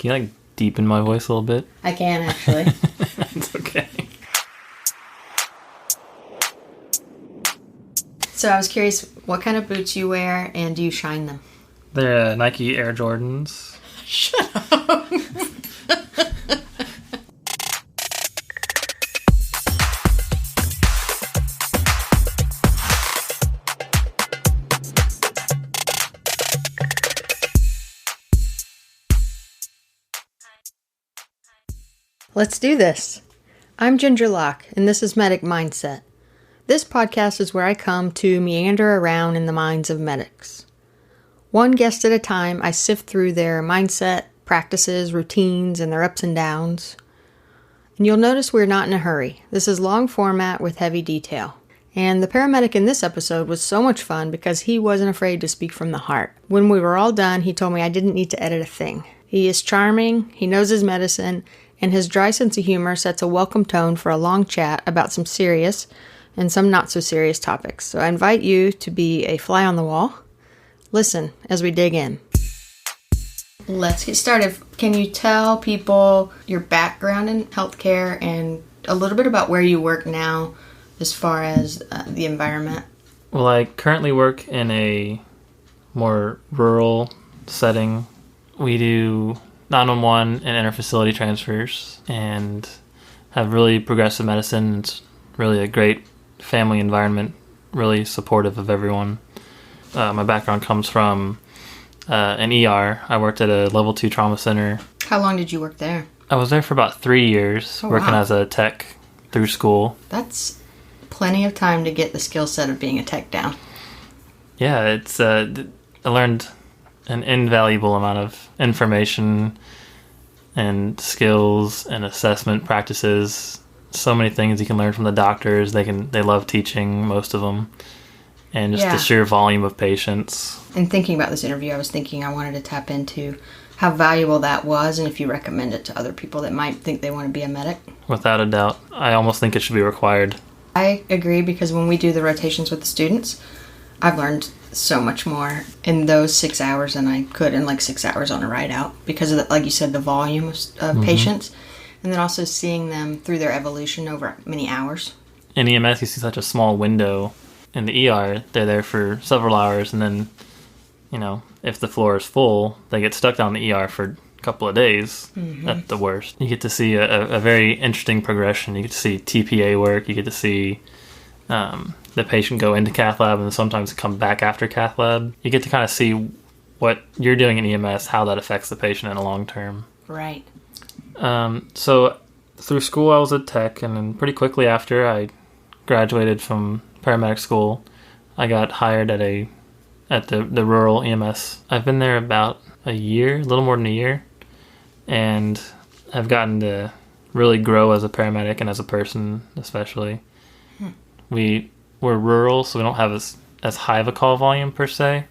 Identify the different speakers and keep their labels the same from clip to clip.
Speaker 1: Can you, deepen my voice a little bit?
Speaker 2: I can, actually.
Speaker 1: It's okay.
Speaker 2: So I was curious, what kind of boots you wear, and do you shine them?
Speaker 1: They're Nike Air Jordans.
Speaker 2: Shut up. Let's do this. I'm Ginger Locke, and this is Medic Mindset. This podcast is where I come to meander around in the minds of medics. One guest at a time, I sift through their mindset, practices, routines, and their ups and downs. And you'll notice we're not in a hurry. This is long format with heavy detail. And the paramedic in this episode was so much fun because he wasn't afraid to speak from the heart. When we were all done, he told me I didn't need to edit a thing. He is charming, he knows his medicine, and his dry sense of humor sets a welcome tone for a long chat about some serious and some not-so-serious topics. So I invite you to be a fly on the wall. Listen as we dig in. Let's get started. Can you tell people your background in healthcare and a little bit about where you work now as far as the environment?
Speaker 1: Well, I currently work in a more rural setting. We do 911 and interfacility transfers and have really progressive medicine. It's really a great family environment, really supportive of everyone. My background comes from an ER. I worked at a level 2 trauma center.
Speaker 2: How long did you work there?
Speaker 1: I was there for about 3 years, working as a tech through school.
Speaker 2: That's plenty of time to get the skill set of being a tech down.
Speaker 1: Yeah, it's I learned an invaluable amount of information and skills and assessment practices. So many things you can learn from the doctors. They love teaching, most of them, and just the sheer volume of patients.
Speaker 2: In thinking about this interview, I was thinking I wanted to tap into how valuable that was, and if you recommend it to other people that might think they want to be a medic.
Speaker 1: Without a doubt, I almost think it should be required.
Speaker 2: I agree, because when we do the rotations with the students, I've learned so much more in those 6 hours than I could in 6 hours on a ride out, because of like you said, the volume of patients. And then also seeing them through their evolution over many hours.
Speaker 1: In EMS, you see such a small window. In the ER, they're there for several hours, and then, if the floor is full, they get stuck down the ER for a couple of days at the worst. You get to see a very interesting progression. You get to see TPA work. You get to see the patient go into cath lab and sometimes come back after cath lab. You get to kind of see what you're doing in EMS, how that affects the patient in the long term.
Speaker 2: Right.
Speaker 1: So through school I was a tech, and then pretty quickly after I graduated from paramedic school, I got hired at the rural EMS. I've been there about a year, a little more than a year, and I've gotten to really grow as a paramedic and as a person especially. We're rural, so we don't have as high of a call volume per se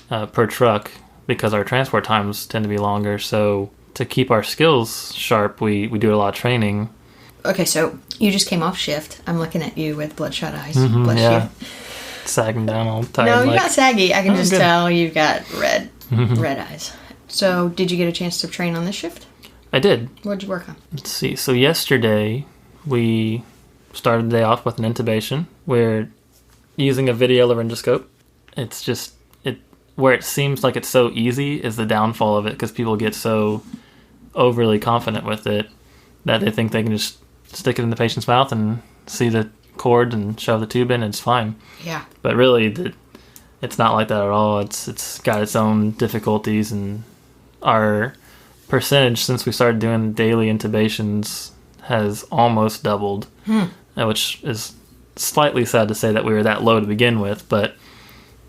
Speaker 1: per truck, because our transport times tend to be longer. So to keep our skills sharp, we do a lot of training.
Speaker 2: Okay, so you just came off shift. I'm looking at you with bloodshot eyes.
Speaker 1: Bless you. Sagging down all tired.
Speaker 2: No, you're not saggy. I can just tell you've got red eyes. So did you get a chance to train on this shift?
Speaker 1: I did.
Speaker 2: What did you work on?
Speaker 1: Let's see. So yesterday, we started the day off with an intubation. We're using a video laryngoscope. It's just, where it seems like it's so easy is the downfall of it, because people get so overly confident with it that they think they can just stick it in the patient's mouth and see the cord and shove the tube in and it's fine.
Speaker 2: Yeah.
Speaker 1: But really, it's not like that at all. It's got its own difficulties, and our percentage since we started doing daily intubations has almost doubled, which is slightly sad to say that we were that low to begin with, but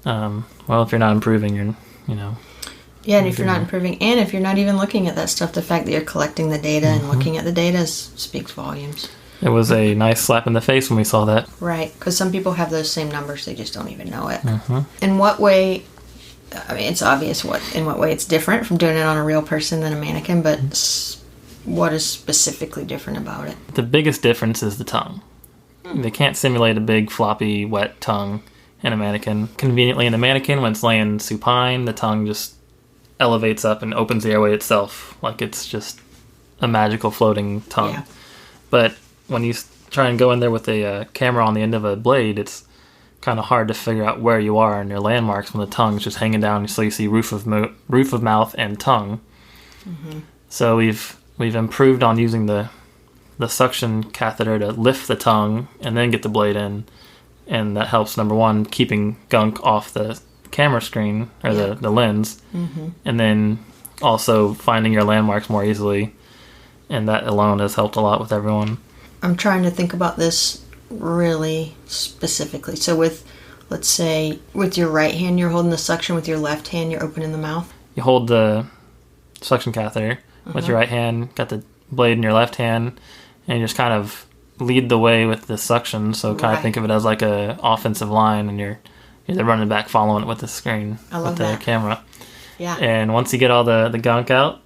Speaker 1: well, if you're not improving,
Speaker 2: Yeah, and if you're not improving, and if you're not even looking at that stuff, the fact that you're collecting the data and looking at the data speaks volumes.
Speaker 1: It was a nice slap in the face when we saw that.
Speaker 2: Right, because some people have those same numbers, they just don't even know it. In what way, it's obvious in what way it's different from doing it on a real person than a mannequin, but what is specifically different about it?
Speaker 1: The biggest difference is the tongue. They can't simulate a big, floppy, wet tongue in a mannequin. Conveniently, in the mannequin, when it's laying supine, the tongue just elevates up and opens the airway itself, like it's just a magical floating tongue.
Speaker 2: Yeah.
Speaker 1: But when you try and go in there with a camera on the end of a blade, it's kind of hard to figure out where you are and your landmarks when the tongue's just hanging down, so you see roof of mouth and tongue. Mm-hmm. So we've improved on using the suction catheter to lift the tongue and then get the blade in, and that helps, number one, keeping gunk off the camera screen or the lens, and then also finding your landmarks more easily, and that alone has helped a lot with everyone.
Speaker 2: I'm trying to think about this really specifically. So let's say with your right hand you're holding the suction, with your left hand you're opening the mouth.
Speaker 1: You hold the suction catheter with your right hand, got the blade in your left hand, and you just kind of lead the way with the suction. So kind of think of it as like a offensive line, and you're running back, following it with the screen, with the camera. Yeah. And once you get all the gunk out,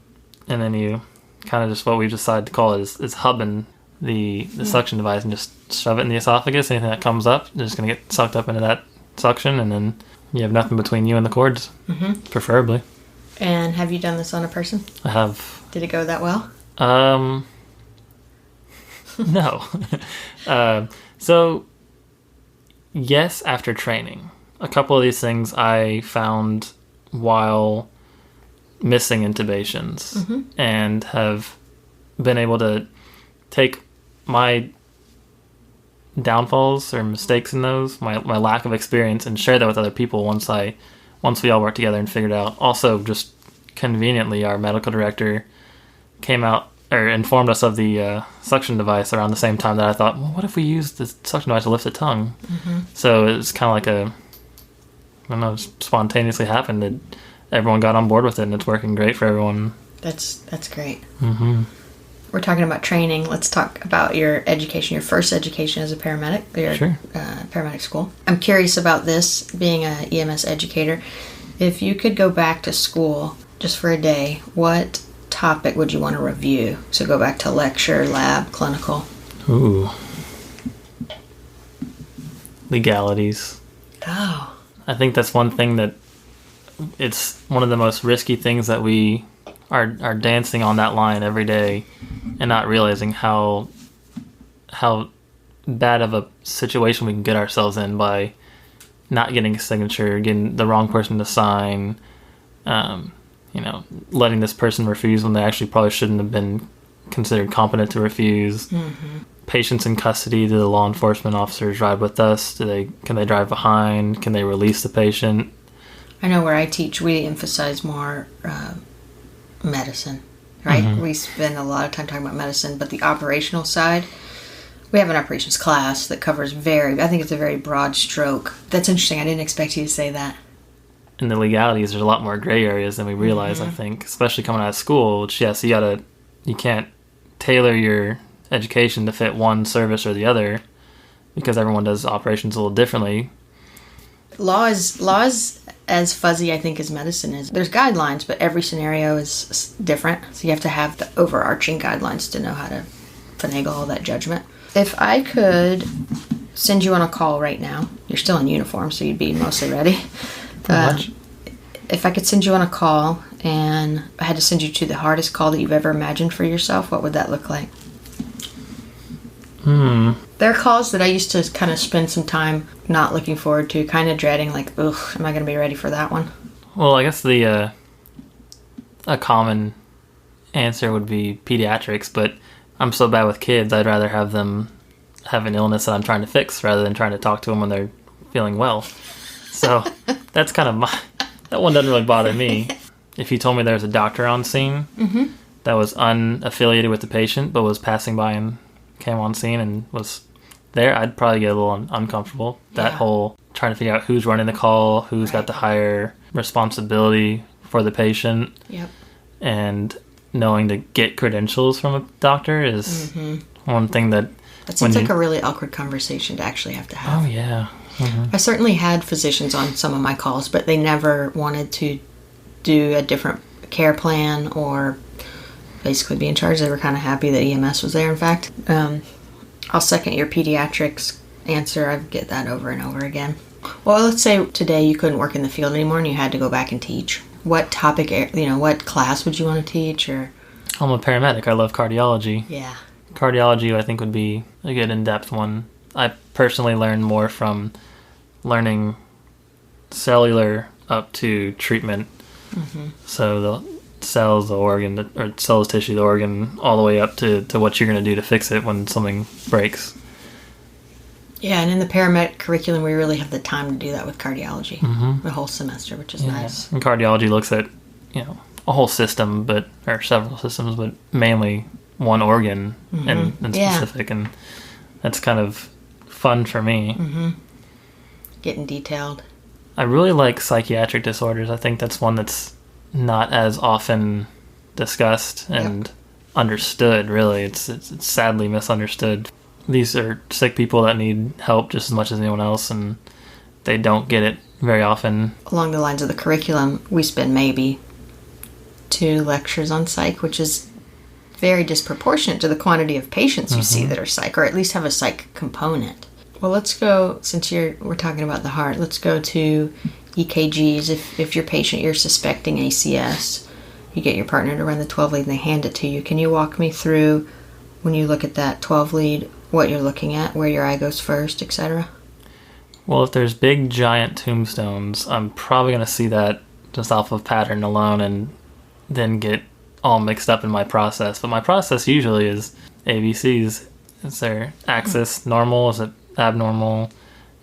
Speaker 1: and then you kind of just, what we decided to call it is hubbing the suction device and just shove it in the esophagus. Anything that comes up is just going to get sucked up into that suction, and then you have nothing between you and the cords, preferably.
Speaker 2: And have you done this on a person?
Speaker 1: I have.
Speaker 2: Did it go that well?
Speaker 1: No. So, yes, after training. A couple of these things I found while missing intubations, and have been able to take my downfalls or mistakes in those, my lack of experience, and share that with other people once we all worked together and figured it out. Also, just conveniently, our medical director came out or informed us of the suction device around the same time that I thought, well, what if we use the suction device to lift the tongue? So it's kind of like I don't know, spontaneously happened that everyone got on board with it, and it's working great for everyone.
Speaker 2: That's great. We're talking about training. Let's talk about your education, your first education as a paramedic, your paramedic school. I'm curious about this, being an EMS educator. If you could go back to school just for a day, what topic would you want to review? So go back to lecture, lab, clinical.
Speaker 1: Ooh. Legalities.
Speaker 2: Oh.
Speaker 1: I think that's one thing that it's one of the most risky things that we are dancing on that line every day and not realizing how bad of a situation we can get ourselves in by not getting a signature, getting the wrong person to sign, letting this person refuse when they actually probably shouldn't have been considered competent to refuse. Patients in custody, do the law enforcement officers ride with us? Can they drive behind? Can they release the patient?
Speaker 2: I know where I teach, we emphasize more medicine, right? We spend a lot of time talking about medicine, but the operational side, we have an operations class that covers I think it's a very broad stroke. That's interesting. I didn't expect you to say that.
Speaker 1: In the legalities, there's a lot more gray areas than we realize, I think, especially coming out of school, which, yes, you can't tailor your education to fit one service or the other because everyone does operations a little differently.
Speaker 2: Law is as fuzzy, I think, as medicine is. There's guidelines, but every scenario is different. So you have to have the overarching guidelines to know how to finagle all that judgment. If I could send you on a call right now, you're still in uniform, so you'd be mostly ready. If I could send you on a call and I had to send you to the hardest call that you've ever imagined for yourself, what would that look like? There are calls that I used to kind of spend some time not looking forward to, kind of dreading, like, ugh, am I going to be ready for that one?
Speaker 1: Well, I guess a common answer would be pediatrics, but I'm so bad with kids, I'd rather have them have an illness that I'm trying to fix rather than trying to talk to them when they're feeling well. So that's kind of that one doesn't really bother me. If you told me there was a doctor on scene that was unaffiliated with the patient but was passing by and came on scene and was there, I'd probably get a little uncomfortable. That whole trying to figure out who's running the call, who's got the higher responsibility for the patient, and knowing to get credentials from a doctor is one thing that
Speaker 2: seems like a really awkward conversation to actually have to have.
Speaker 1: Oh, yeah.
Speaker 2: I certainly had physicians on some of my calls, but they never wanted to do a different care plan or basically be in charge. They were kind of happy that EMS was there, in fact. I'll second your pediatrics answer. I get that over and over again. Well, let's say today you couldn't work in the field anymore and you had to go back and teach. what topic, what class would you want to teach? Or
Speaker 1: I'm a paramedic. I love cardiology.
Speaker 2: Yeah.
Speaker 1: Cardiology, I think, would be a good in-depth one. I personally learn more from learning cellular up to treatment. Mm-hmm. So the cells, the organ, or cells, tissue, the organ, all the way up to what you're going to do to fix it when something breaks.
Speaker 2: Yeah, and in the paramedic curriculum, we really have the time to do that with cardiology, the whole semester, which is nice.
Speaker 1: And cardiology looks at, a whole system, or several systems, but mainly one organ in specific, and that's kind of fun for me.
Speaker 2: Mm-hmm. Getting detailed.
Speaker 1: I really like psychiatric disorders. I think that's one that's not as often discussed and understood, really. It's sadly misunderstood. These are sick people that need help just as much as anyone else, and they don't get it very often.
Speaker 2: Along the lines of the curriculum, we spend maybe 2 lectures on psych, which is very disproportionate to the quantity of patients you see that are psych, or at least have a psych component. Well, let's go, since we're talking about the heart, let's go to EKGs. If your patient, you're suspecting ACS, you get your partner to run the 12 lead and they hand it to you. Can you walk me through, when you look at that 12 lead, what you're looking at, where your eye goes first, etc.?
Speaker 1: Well, if there's big, giant tombstones, I'm probably going to see that just off of pattern alone and then get all mixed up in my process. But my process usually is ABCs. Is there axis normal? Is it abnormal?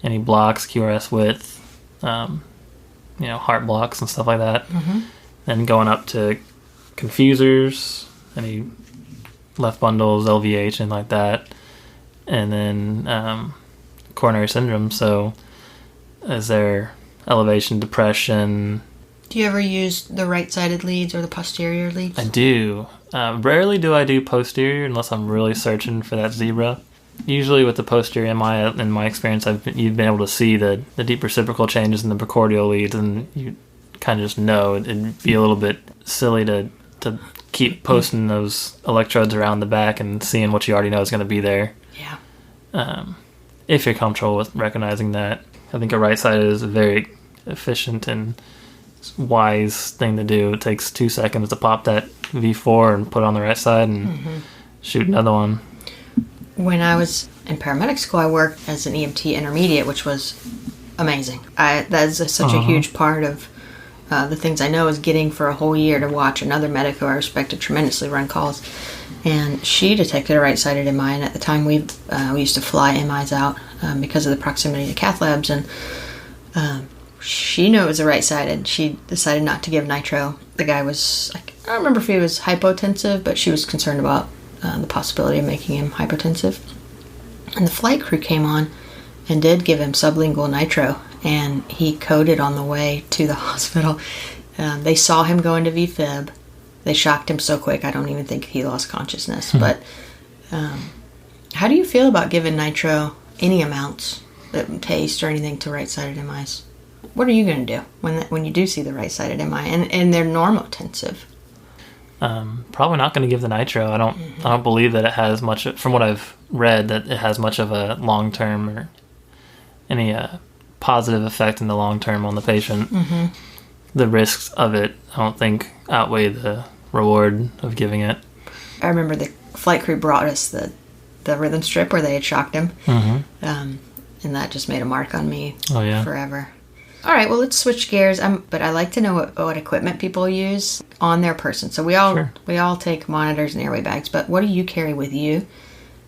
Speaker 1: Any blocks, QRS width, heart blocks and stuff like that. Then going up to confusers, any left bundles, LVH, anything like that. And then coronary syndrome. So is there elevation, depression?
Speaker 2: Do you ever use the right-sided leads or the posterior leads?
Speaker 1: I do. Rarely do I do posterior unless I'm really searching for that zebra. Usually with the posterior MI, in my experience, you've been able to see the deep reciprocal changes in the precordial leads, and you kind of just know. It'd be a little bit silly to keep posting those electrodes around the back and seeing what you already know is going to be there.
Speaker 2: Yeah.
Speaker 1: If you're comfortable with recognizing that. I think a right side is a very efficient and wise thing to do. It takes 2 seconds to pop that V4 and put it on the right side and shoot another one.
Speaker 2: When I was in paramedic school, I worked as an EMT intermediate, which was amazing. That is such a huge part of the things I know, is getting for a whole year to watch another medic who I respected tremendously run calls. And she detected a right-sided MI, and at the time we used to fly MIs out because of the proximity to cath labs, and she knew it was a right-sided. She decided not to give nitro. The guy was, I don't remember if he was hypotensive, but she was concerned about the possibility of making him hypertensive. And the flight crew came on and did give him sublingual nitro, and he coded on the way to the hospital. They saw him go into VFib. They shocked him so quick, I don't even think he lost consciousness. But how do you feel about giving nitro, any amounts, taste or anything, to right-sided MIs? What are you going to do when you do see the right-sided MI and they're normotensive?
Speaker 1: Probably not going to give the nitro. I don't believe that it has much, from what I've read, that it has much of a long-term or any positive effect in the long term on the patient. The risks of it, I don't think, outweigh the reward of giving it.
Speaker 2: I remember the flight crew brought us the rhythm strip where they had shocked him, and that just made a mark on me forever. All right, well, let's switch gears. But I like to know what equipment people use on their person. So we all take monitors and airway bags, but what do you carry with you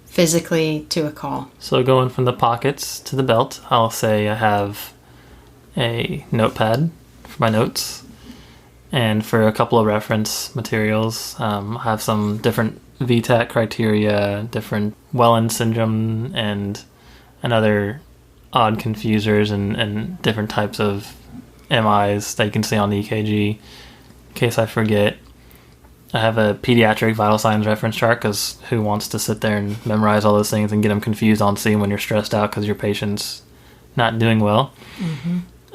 Speaker 2: physically to a call?
Speaker 1: So going from the pockets to the belt, I'll say I have a notepad for my notes, and for a couple of reference materials, I have some different VTAC criteria, different Welland syndrome, and another odd confusers and different types of MIs that you can see on the EKG, in case I forget. I have a pediatric vital signs reference chart, because who wants to sit there and memorize all those things and get them confused on scene when you're stressed out because your patient's not doing well.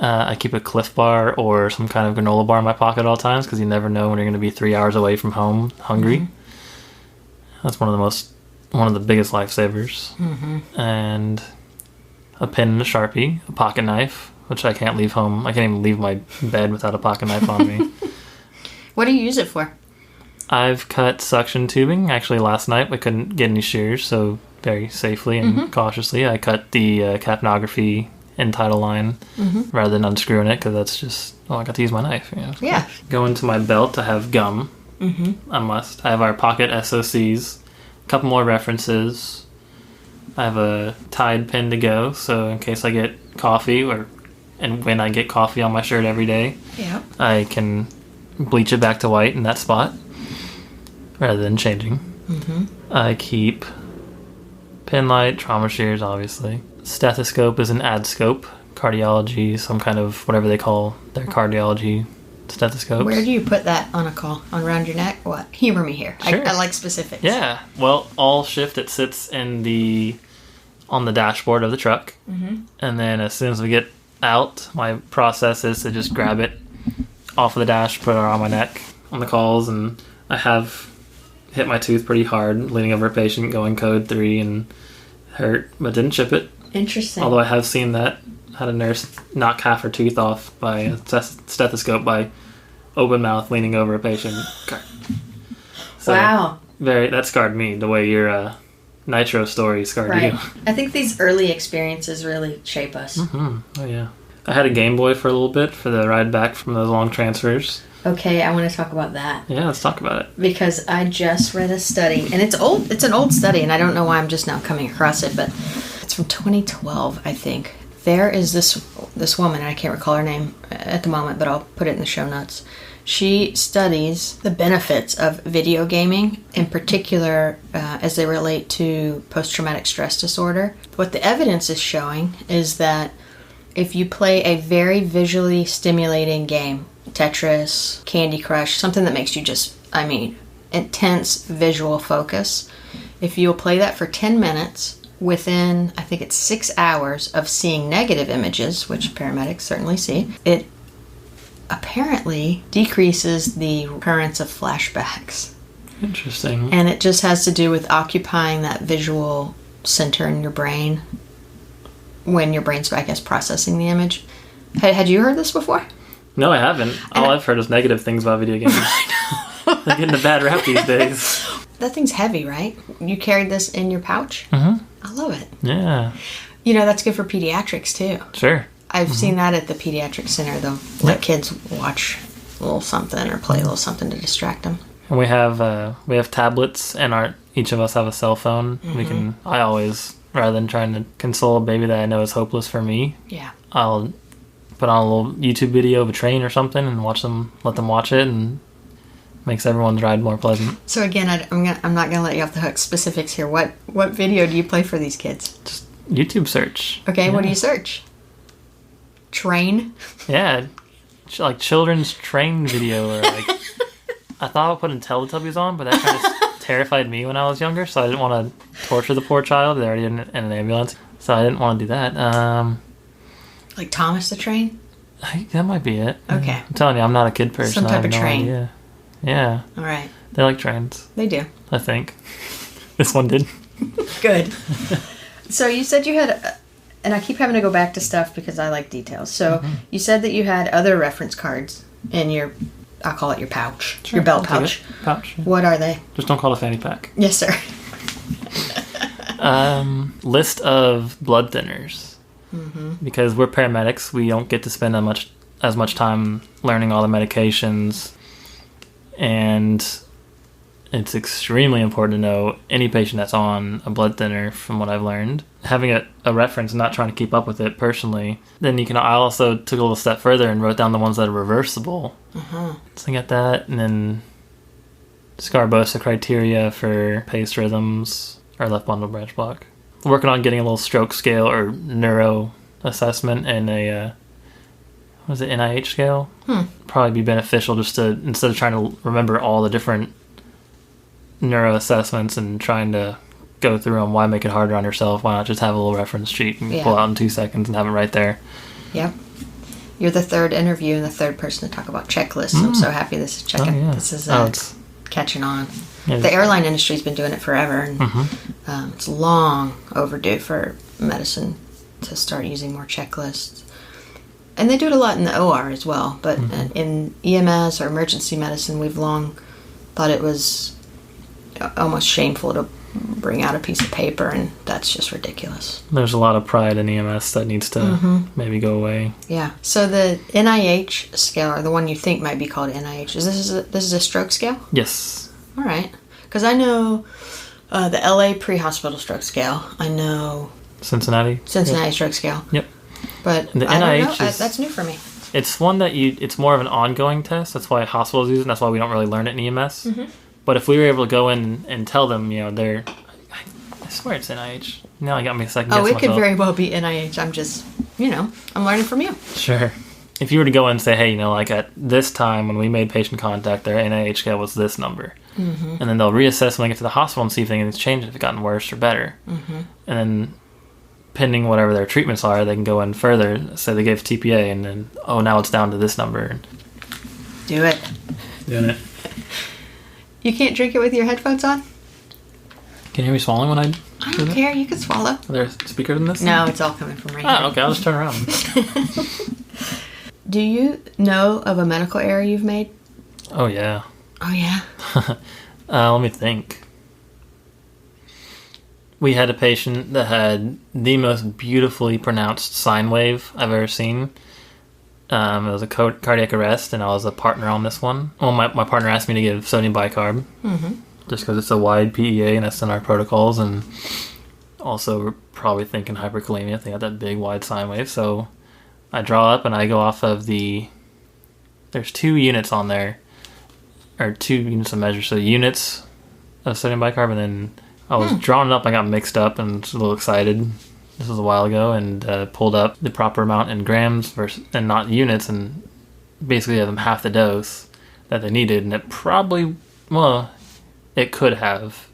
Speaker 1: I keep a Cliff Bar or some kind of granola bar in my pocket at all times, because you never know when you're going to be 3 hours away from home hungry. That's one of the biggest lifesavers. And a pen and a Sharpie, a pocket knife, which I can't leave home. I can't even leave my bed without a pocket knife on me.
Speaker 2: What do you use it for?
Speaker 1: I've cut suction tubing. Actually, last night we couldn't get any shears, so very safely and cautiously I cut the capnography end tidal line rather than unscrewing it, because that's just, I got to use my knife.
Speaker 2: Yeah.
Speaker 1: Go into my belt. I have gum. I must. I have our pocket SOCs, a couple more references. I have a Tide pen to go, so in case I get coffee, and when I get coffee on my shirt every day, I can bleach it back to white in that spot rather than changing. I keep pin light, trauma shears, obviously. Stethoscope is an ad scope. Cardiology, some kind of whatever they call their cardiology stethoscopes.
Speaker 2: Where do you put that on a call? On around your neck? What? Humor me here.
Speaker 1: Sure.
Speaker 2: I like specifics.
Speaker 1: Yeah. Well, all shift it sits on the dashboard of the truck. And then as soon as we get out, my process is to just grab it off of the dash, put it around my neck on the calls, and I have hit my tooth pretty hard, leaning over a patient, going code 3, and hurt, but didn't chip it. Interesting. Although I have seen that. Had a nurse knock half her tooth off by a stethoscope by open mouth leaning over a patient. So wow. That scarred me the way your nitro story scarred you.
Speaker 2: I think these early experiences really shape us.
Speaker 1: Oh yeah. I had a Game Boy for a little bit for the ride back from those long transfers.
Speaker 2: Okay, I want to talk about that.
Speaker 1: Yeah, let's talk about it.
Speaker 2: Because I just read a study, and it's old. It's an old study, and I don't know why I'm just now coming across it, but it's from 2012, I think. There is this woman, and I can't recall her name at the moment, but I'll put it in the show notes. She studies the benefits of video gaming, in particular as they relate to post-traumatic stress disorder. What the evidence is showing is that if you play a very visually stimulating game, Tetris, Candy Crush, something that makes you just, intense visual focus, if you'll play that for 10 minutes, within, I think it's 6 hours of seeing negative images, which paramedics certainly see, it apparently decreases the occurrence of flashbacks.
Speaker 1: Interesting.
Speaker 2: And it just has to do with occupying that visual center in your brain when your brain's, I guess, processing the image. Had you heard this before?
Speaker 1: No, I haven't. All I've heard is negative things about video games. They're getting a bad rap these days.
Speaker 2: That thing's heavy, right? You carried this in your pouch? I love it.
Speaker 1: Yeah.
Speaker 2: That's good for pediatrics, too.
Speaker 1: Sure.
Speaker 2: I've seen that at the pediatric center. They'll let kids watch a little something or play a little something to distract them.
Speaker 1: And we have tablets, and each of us have a cell phone. I always, rather than trying to console a baby that I know is hopeless for me, I'll put on a little YouTube video of a train or something and let them watch it, and makes everyone's ride more pleasant.
Speaker 2: So again, I'm not going to let you off the hook. Specifics here. What video do you play for these kids?
Speaker 1: Just YouTube search.
Speaker 2: Okay, yeah. What do you search? Train?
Speaker 1: Yeah, like children's train video, or like I thought I put Teletubbies on, but that kind of terrified me when I was younger, so I didn't want to torture the poor child. They're already in an ambulance, so I didn't want to do that.
Speaker 2: Like Thomas the Train?
Speaker 1: That might be it.
Speaker 2: Okay.
Speaker 1: I'm telling you, I'm not a kid person.
Speaker 2: Some type of train.
Speaker 1: Idea. Yeah.
Speaker 2: All right.
Speaker 1: They like trains.
Speaker 2: They do.
Speaker 1: I think. This one did.
Speaker 2: Good. So you said you had, and I keep having to go back to stuff because I like details. So you said that you had other reference cards in your, I'll call it your pouch, your belt pouch.
Speaker 1: Pouch. Yeah.
Speaker 2: What are they?
Speaker 1: Just don't call it a fanny pack.
Speaker 2: Yes, sir.
Speaker 1: List of blood thinners. Because we're paramedics, we don't get to spend as much time learning all the medications, and it's extremely important to know any patient that's on a blood thinner. From what I've learned, having a reference and not trying to keep up with it personally, then I also took a little step further and wrote down the ones that are reversible. So I got that, and then Scarbosa criteria for pace rhythms or left bundle branch block. Working on getting a little stroke scale or neuro assessment and a NIH scale. Probably be beneficial just to, instead of trying to remember all the different neuro assessments and trying to go through them, why make it harder on yourself? Why not just have a little reference sheet and pull out in 2 seconds and have it right there?
Speaker 2: Yep. You're the third interview and the third person to talk about checklists. I'm so happy this is checking.
Speaker 1: Oh, yeah.
Speaker 2: This is it's catching on. Yeah, the airline industry's been doing it forever, and it's long overdue for medicine to start using more checklists. And they do it a lot in the OR as well. But in EMS or emergency medicine, we've long thought it was almost shameful to bring out a piece of paper, and that's just ridiculous.
Speaker 1: There's a lot of pride in EMS that needs to maybe go away.
Speaker 2: Yeah. So the NIH scale, or the one you think might be called NIH, this is a stroke scale?
Speaker 1: Yes.
Speaker 2: All right. Because I know the LA pre-hospital stroke scale. I know
Speaker 1: Cincinnati
Speaker 2: stroke scale.
Speaker 1: Yep.
Speaker 2: But
Speaker 1: the
Speaker 2: I
Speaker 1: NIH
Speaker 2: don't know. That's new for me.
Speaker 1: It's one that it's more of an ongoing test. That's why hospitals use it, and that's why we don't really learn it in EMS. But if we were able to go in and tell them, I swear it's NIH. Now I got me a second guess
Speaker 2: it
Speaker 1: myself.
Speaker 2: could very well be NIH. I'm just, I'm learning from you.
Speaker 1: Sure. If you were to go in and say, hey, at this time when we made patient contact, their NIH scale was this number. And then they'll reassess when they get to the hospital and see if anything's changed, if it's gotten worse or better. And then, pending whatever their treatments are, they can go in further. Say they gave TPA, and then, now it's down to this number.
Speaker 2: Do it.
Speaker 1: Doing it.
Speaker 2: You can't drink it with your headphones on?
Speaker 1: Can you hear me swallowing when
Speaker 2: I don't care. You can swallow.
Speaker 1: Are there speakers in this?
Speaker 2: No, it's all coming from right here.
Speaker 1: Oh, okay. I'll just turn around.
Speaker 2: Do you know of a medical error you've made?
Speaker 1: Oh, yeah.
Speaker 2: Oh, yeah?
Speaker 1: Let me think. We had a patient that had the most beautifully pronounced sine wave I've ever seen. It was a cardiac arrest, and I was a partner on this one. Well, my partner asked me to give sodium bicarb, just because it's a wide PEA, and that's in our protocols. And also, we're probably thinking hyperkalemia if they had that big, wide sine wave. So I draw up, and I go off of there's 2 units on there, or 2 units of measure. So units of sodium bicarb, and then I was drawing it up. I got mixed up and was a little excited. This was a while ago, and pulled up the proper amount in grams and not units, and basically gave them half the dose that they needed. And it probably, it could have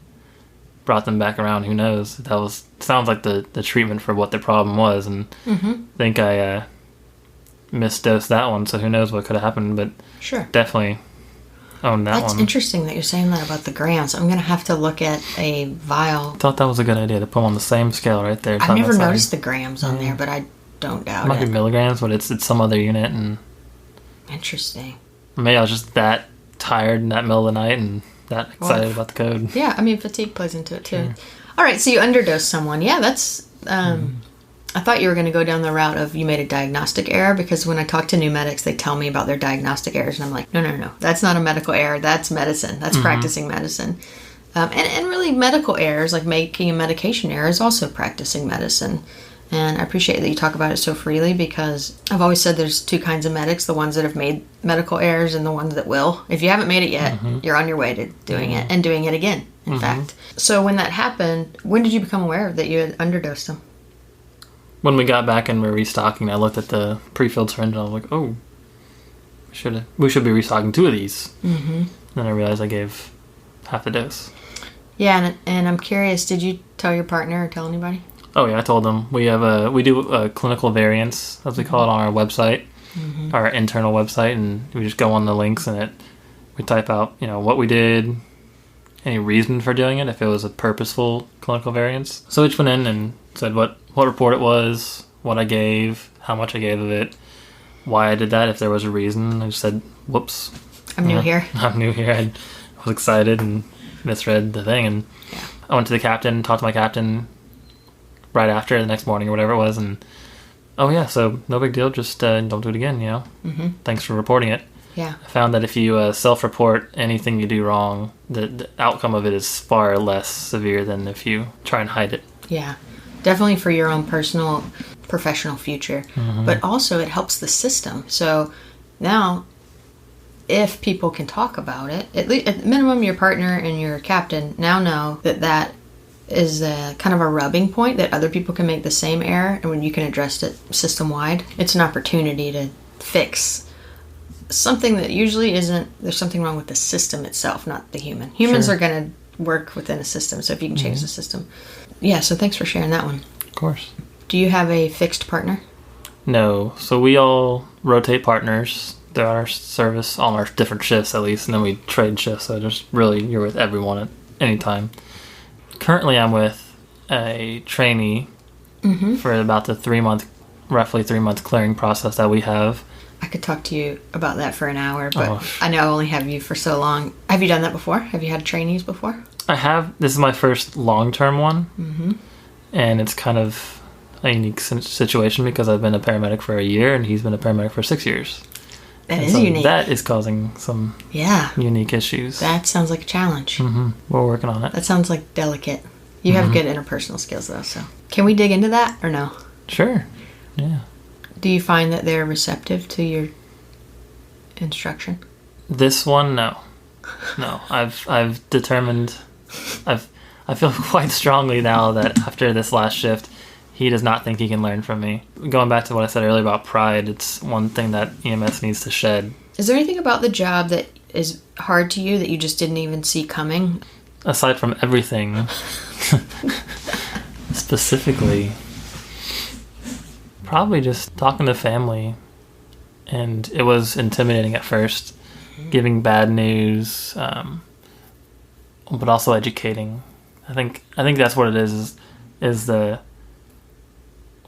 Speaker 1: brought them back around. Who knows? Sounds like the treatment for what the problem was, and I think I misdosed that one. So who knows what could have happened? But
Speaker 2: sure,
Speaker 1: definitely own that one.
Speaker 2: That's interesting that you're saying that about the grams. I'm going to have to look at a vial.
Speaker 1: I thought that was a good idea to put them on the same scale right there.
Speaker 2: I've never noticed the grams on there, but I don't doubt it.
Speaker 1: It might be milligrams, but it's some other unit. And
Speaker 2: interesting.
Speaker 1: Maybe I was just that tired in that middle of the night and that excited about the code.
Speaker 2: Yeah, I mean, fatigue plays into it too. Sure. All right, so you underdosed someone. Yeah, that's... I thought you were going to go down the route of you made a diagnostic error, because when I talk to new medics, they tell me about their diagnostic errors, and I'm like, no. That's not a medical error. That's medicine. That's practicing medicine. And really medical errors, like making a medication error, is also practicing medicine. And I appreciate that you talk about it so freely, because I've always said there's 2 kinds of medics, the ones that have made medical errors and the ones that will. If you haven't made it yet, you're on your way to doing it, and doing it again, in fact. So when that happened, when did you become aware that you had underdosed them?
Speaker 1: When we got back and we're restocking, I looked at the pre-filled syringe and I was like, oh, we should be restocking 2 of these. Then I realized I gave half the dose. Yeah,
Speaker 2: and I'm curious, did you tell your partner or tell anybody?
Speaker 1: Oh yeah, I told them. We do clinical variants, as we call it, on our website, our internal website, and we just go on the links and we type out, what we did, any reason for doing it, if it was a purposeful clinical variance. So we just went in and said what report it was, what I gave, how much I gave of it, why I did that, if there was a reason. I just said, whoops.
Speaker 2: I'm new here.
Speaker 1: I was excited and misread the thing. And I went to the captain, talked to my captain right after, the next morning or whatever it was. And, so no big deal. Just don't do it again, Thanks for reporting it.
Speaker 2: Yeah.
Speaker 1: I found that if you self-report anything you do wrong, the outcome of it is far less severe than if you try and hide it. Yeah.
Speaker 2: Definitely for your own personal, professional future. But also it helps the system. So now, if people can talk about it, at minimum your partner and your captain now know that is kind of a rubbing point, that other people can make the same error, and when you can address it system-wide, it's an opportunity to fix something that usually isn't. There's something wrong with the system itself, not the human. Humans are going to work within a system, so if you can change the system. Yeah, so thanks for sharing that one.
Speaker 1: Of course.
Speaker 2: Do you have a fixed partner?
Speaker 1: No. So we all rotate partners throughout our service, on our different shifts at least, and then we trade shifts, so you're with everyone at any time. Currently I'm with a trainee for about the 3-month roughly 3-month clearing process that we have.
Speaker 2: I could talk to you about that for an hour, but
Speaker 1: Oh.
Speaker 2: I know I only have you for so long. Have you done that before? Have you had trainees before?
Speaker 1: I have. This is my first long-term one, and it's kind of a unique situation because I've been a paramedic for a year and he's been a paramedic for 6 years.
Speaker 2: That
Speaker 1: And
Speaker 2: is
Speaker 1: so
Speaker 2: unique.
Speaker 1: That is causing some unique issues.
Speaker 2: That sounds like a challenge.
Speaker 1: We're working on it.
Speaker 2: That sounds like delicate. You have good interpersonal skills, though, so. Can we dig into that or no?
Speaker 1: Sure. Yeah.
Speaker 2: Do you find that they're receptive to your instruction?
Speaker 1: This one, no. No. I've determined... I feel quite strongly now that after this last shift, he does not think he can learn from me. Going back to what I said earlier about pride, it's one thing that EMS needs to shed.
Speaker 2: Is there anything about the job that is hard to you that you just didn't even see coming?
Speaker 1: Aside from everything, specifically, probably just talking to family. And it was intimidating at first, giving bad news, but also educating. I think that's what it is the...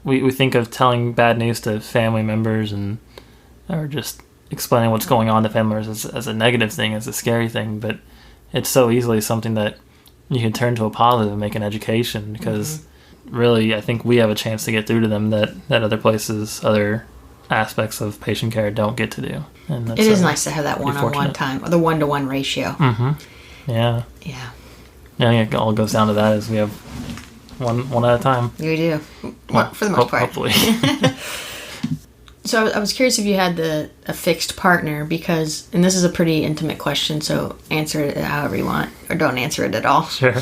Speaker 1: We think of telling bad news to family members or just explaining what's going on to family members as a negative thing, as a scary thing, but it's so easily something that you can turn to a positive and make an education because really I think we have a chance to get through to them that other places, other aspects of patient care don't get to do. And that's,
Speaker 2: it is nice to have that one-on-one
Speaker 1: fortunate.
Speaker 2: time, or the one-to-one ratio.
Speaker 1: Yeah.
Speaker 2: Yeah.
Speaker 1: Yeah, it all goes down to that is we have one at a time.
Speaker 2: You do. Well, for the most part.
Speaker 1: Hopefully.
Speaker 2: So I was curious if you had a fixed partner because, and this is a pretty intimate question, so answer it however you want, or don't answer it at all.
Speaker 1: Sure.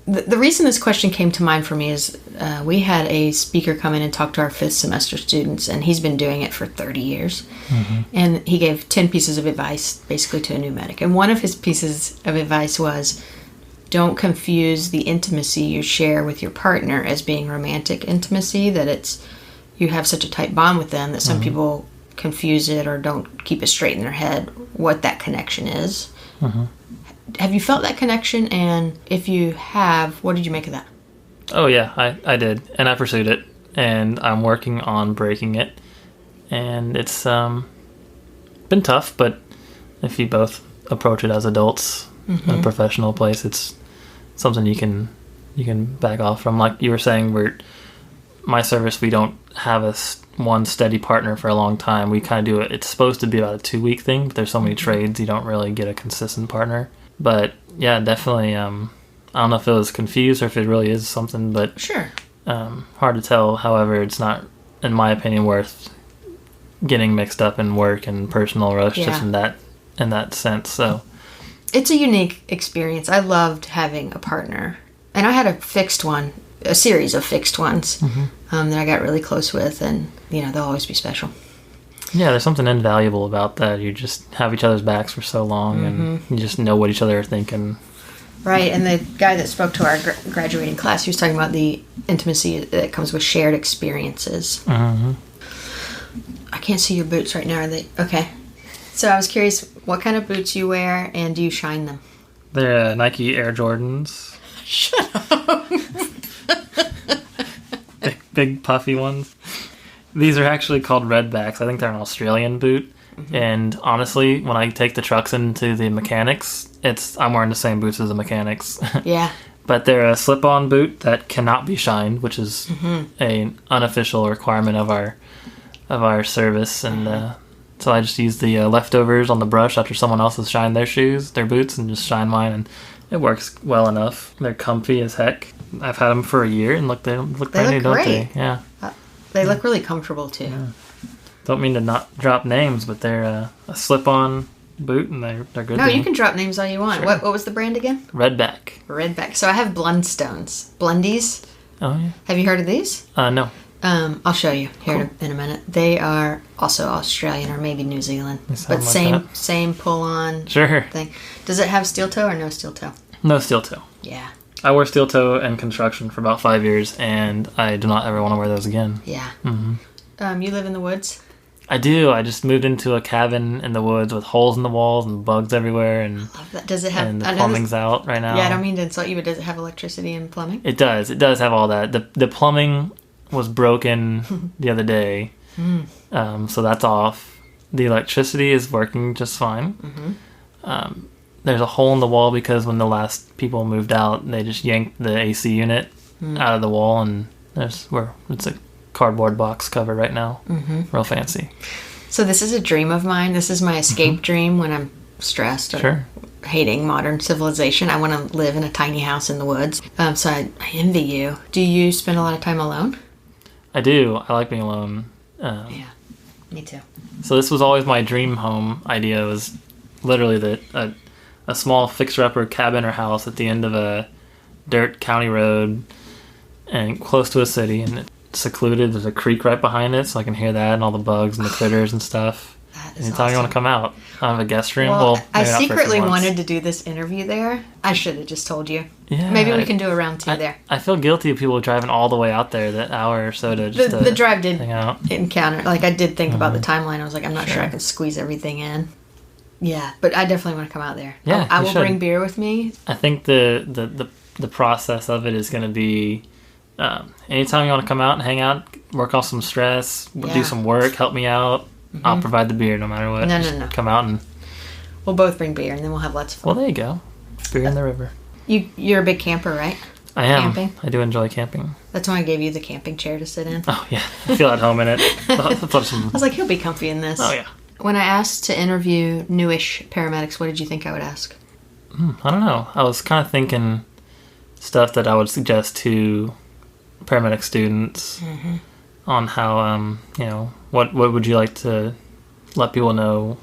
Speaker 2: The reason this question came to mind for me is we had a speaker come in and talk to our 5th semester students, and he's been doing it for 30 years. And he gave 10 pieces of advice basically to a new medic. And one of his pieces of advice was, don't confuse the intimacy you share with your partner as being romantic intimacy, that you have such a tight bond with them that some people confuse it or don't keep it straight in their head what that connection is. Have you felt that connection? And if you have, what did you make of that?
Speaker 1: Oh, yeah, I did. And I pursued it. And I'm working on breaking it. And it's been tough, but if you both approach it as adults in a professional place, it's something you can back off from. Like you were saying, my service, we don't have one steady partner for a long time. We kind of do it. It's supposed to be about a 2-week thing, but there's so many trades, you don't really get a consistent partner. But yeah, definitely. I don't know if it was confused or if it really is something, but
Speaker 2: sure,
Speaker 1: hard to tell. However, it's not, in my opinion, worth getting mixed up in work and personal relationships in that sense. So
Speaker 2: it's a unique experience. I loved having a partner, and I had a series of fixed ones that I got really close with, and they'll always be special.
Speaker 1: Yeah, there's something invaluable about that. You just have each other's backs for so long, and you just know what each other are thinking.
Speaker 2: Right, and the guy that spoke to our graduating class, he was talking about the intimacy that comes with shared experiences. I can't see your boots right now, are they? Okay. So I was curious what kind of boots you wear, and do you shine them?
Speaker 1: They're Nike Air Jordans.
Speaker 2: Shut up.
Speaker 1: Big puffy ones. These are actually called Redbacks. I think they're an Australian boot. And honestly, when I take the trucks into the mechanics, I'm wearing the same boots as the mechanics.
Speaker 2: Yeah.
Speaker 1: But they're a slip-on boot that cannot be shined, which is an unofficial requirement of our service. And so I just use the leftovers on the brush after someone else has shined their boots, and just shine mine, and it works well enough. They're comfy as heck. I've had them for a year, and they look brand new, don't they? Yeah.
Speaker 2: They look really comfortable, too. Yeah.
Speaker 1: Don't mean to not drop names, but they're a slip-on boot, and they're good.
Speaker 2: No, you can drop names all you want. Sure. What was the brand again?
Speaker 1: Redback.
Speaker 2: So I have Blundstones. Blundies.
Speaker 1: Oh, yeah.
Speaker 2: Have you heard of these?
Speaker 1: No.
Speaker 2: I'll show you here in a minute. They are also Australian or maybe New Zealand, but same pull-on thing. Does it have steel toe or no steel toe?
Speaker 1: No steel toe.
Speaker 2: Yeah.
Speaker 1: I wore steel toe in construction for about 5 years, and I do not ever want to wear those again.
Speaker 2: Yeah. You live in the woods?
Speaker 1: I do. I just moved into a cabin in the woods with holes in the walls and bugs everywhere. And
Speaker 2: I love that. Does it have...
Speaker 1: And the plumbing's out right now.
Speaker 2: Yeah, I don't mean to insult you, but does it have electricity and plumbing?
Speaker 1: It does. It does have all that. The plumbing was broken the other day. So that's off. The electricity is working just fine. There's a hole in the wall because when the last people moved out, they just yanked the AC unit out of the wall, and it's a cardboard box cover right now. Real fancy.
Speaker 2: So this is a dream of mine. This is my escape dream when I'm stressed or hating modern civilization. I want to live in a tiny house in the woods. So I envy you. Do you spend a lot of time alone?
Speaker 1: I do. I like being alone.
Speaker 2: Yeah, me too.
Speaker 1: So this was always my dream home idea. It was literally a small fixer-upper cabin or house at the end of a dirt county road and close to a city, and it's secluded. There's a creek right behind it, so I can hear that and all the bugs and the critters and stuff. Anytime you want to come out. I have a guest room.
Speaker 2: Well, I secretly wanted to do this interview there. I should have just told you.
Speaker 1: Yeah.
Speaker 2: Maybe we can do a round 2 there.
Speaker 1: I feel guilty of people driving all the way out there that hour or so to just
Speaker 2: the drive did
Speaker 1: hang out.
Speaker 2: Encounter. Like, I did think about the timeline. I was like, I'm not sure I can squeeze everything in. Yeah, but I definitely want to come out there.
Speaker 1: Yeah,
Speaker 2: I will bring beer with me.
Speaker 1: I think the process of it is going to be anytime you want to come out and hang out, work off some stress, do some work, help me out. I'll provide the beer no matter what.
Speaker 2: No.
Speaker 1: Come out and
Speaker 2: we'll both bring beer, and then we'll have lots of fun.
Speaker 1: Well, there you go. Beer in the river.
Speaker 2: You're a big camper, right?
Speaker 1: I am.
Speaker 2: Camping?
Speaker 1: I do enjoy camping.
Speaker 2: That's why I gave you the camping chair to sit in.
Speaker 1: Oh, yeah. I feel at home in it.
Speaker 2: I was like, he'll be comfy in this.
Speaker 1: Oh, yeah.
Speaker 2: When I asked to interview newish paramedics, what did you think I would ask?
Speaker 1: I don't know. I was kind of thinking stuff that I would suggest to paramedic students on how, what would you like to let people know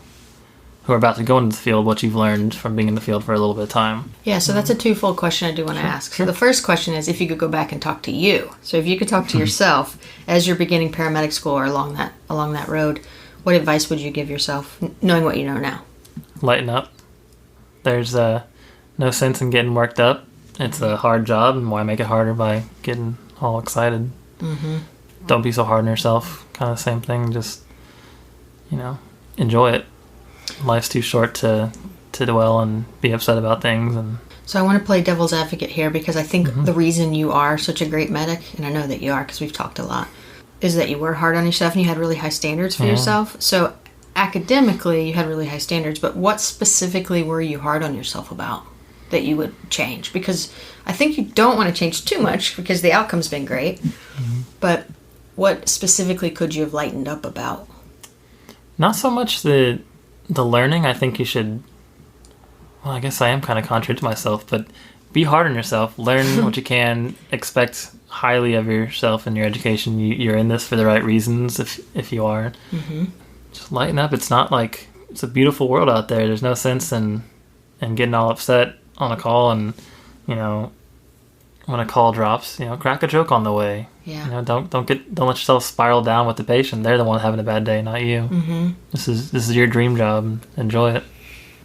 Speaker 1: who are about to go into the field, what you've learned from being in the field for a little bit of time.
Speaker 2: Yeah, so that's a twofold question I do want to ask. So the first question is if you could go back and talk to you. So if you could talk to yourself as you're beginning paramedic school or along that road, what advice would you give yourself, knowing what you know now?
Speaker 1: Lighten up. There's no sense in getting worked up. It's a hard job, and why make it harder by getting all excited? Don't be so hard on yourself. Kind of the same thing. Just, enjoy it. Life's too short to dwell and be upset about things. And
Speaker 2: so I want to play devil's advocate here because I think the reason you are such a great medic, and I know that you are because we've talked a lot, is that you were hard on yourself and you had really high standards for yourself. So academically, you had really high standards, but what specifically were you hard on yourself about that you would change? Because I think you don't want to change too much because the outcome's been great, but what specifically could you have lightened up about?
Speaker 1: Not so much the learning. I think you should, well, I guess I am kind of contrary to myself, but be hard on yourself. Learn what you can. Expect highly of yourself in your education. You're in this for the right reasons if you are. Just lighten up. It's not like, it's a beautiful world out there. There's no sense in getting all upset on a call, and when a call drops, crack a joke on the way.
Speaker 2: Yeah.
Speaker 1: Don't let yourself spiral down with the patient. They're the one having a bad day, not you. This is your dream job. Enjoy it.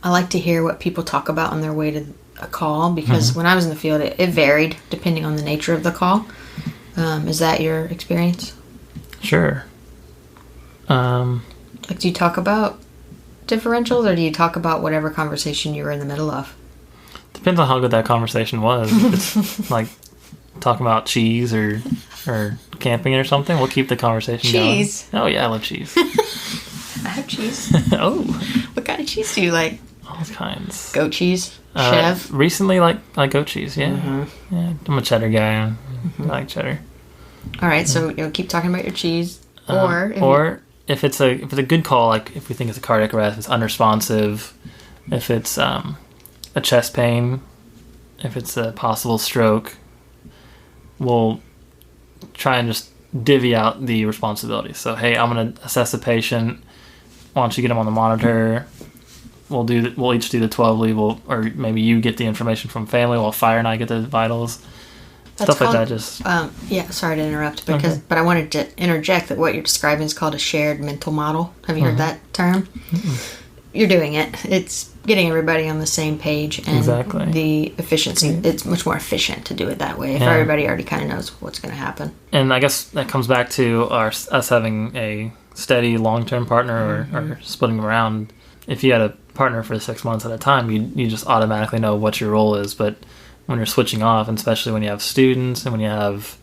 Speaker 2: I like to hear what people talk about on their way to a call because when I was in the field, it varied depending on the nature of the call. Is that your experience?
Speaker 1: Sure.
Speaker 2: Like, do you talk about differentials, or do you talk about whatever conversation you were in the middle of?
Speaker 1: Depends on how good that conversation was. If it's like talking about cheese or camping or something, we'll keep the conversation going. Cheese? Oh, yeah, I love cheese.
Speaker 2: I have cheese.
Speaker 1: Oh.
Speaker 2: What kind of cheese do you like?
Speaker 1: All kinds.
Speaker 2: Goat cheese? Chev?
Speaker 1: Recently, like goat cheese, yeah. Yeah, I'm a cheddar guy. I like cheddar.
Speaker 2: All right, so keep talking about your cheese.
Speaker 1: Or if it's a good call, like if we think it's a cardiac arrest, it's unresponsive. If it's a chest pain, if it's a possible stroke, we'll try and just divvy out the responsibility. So, hey, I'm going to assess the patient. Why don't you get him on the monitor? We'll each do the 12 lead, or maybe you get the information from family while Fire and I get the vitals.
Speaker 2: That's
Speaker 1: stuff like that. Just
Speaker 2: sorry to interrupt, but I wanted to interject that what you're describing is called a shared mental model. Have you heard that term? You're doing it. It's getting everybody on the same page, and the efficiency. It's much more efficient to do it that way if everybody already kind of knows what's going to happen.
Speaker 1: And I guess that comes back to us having a steady long-term partner or splitting around. If you had a partner for 6 months at a time, you just automatically know what your role is. But when you're switching off, and especially when you have students and when you have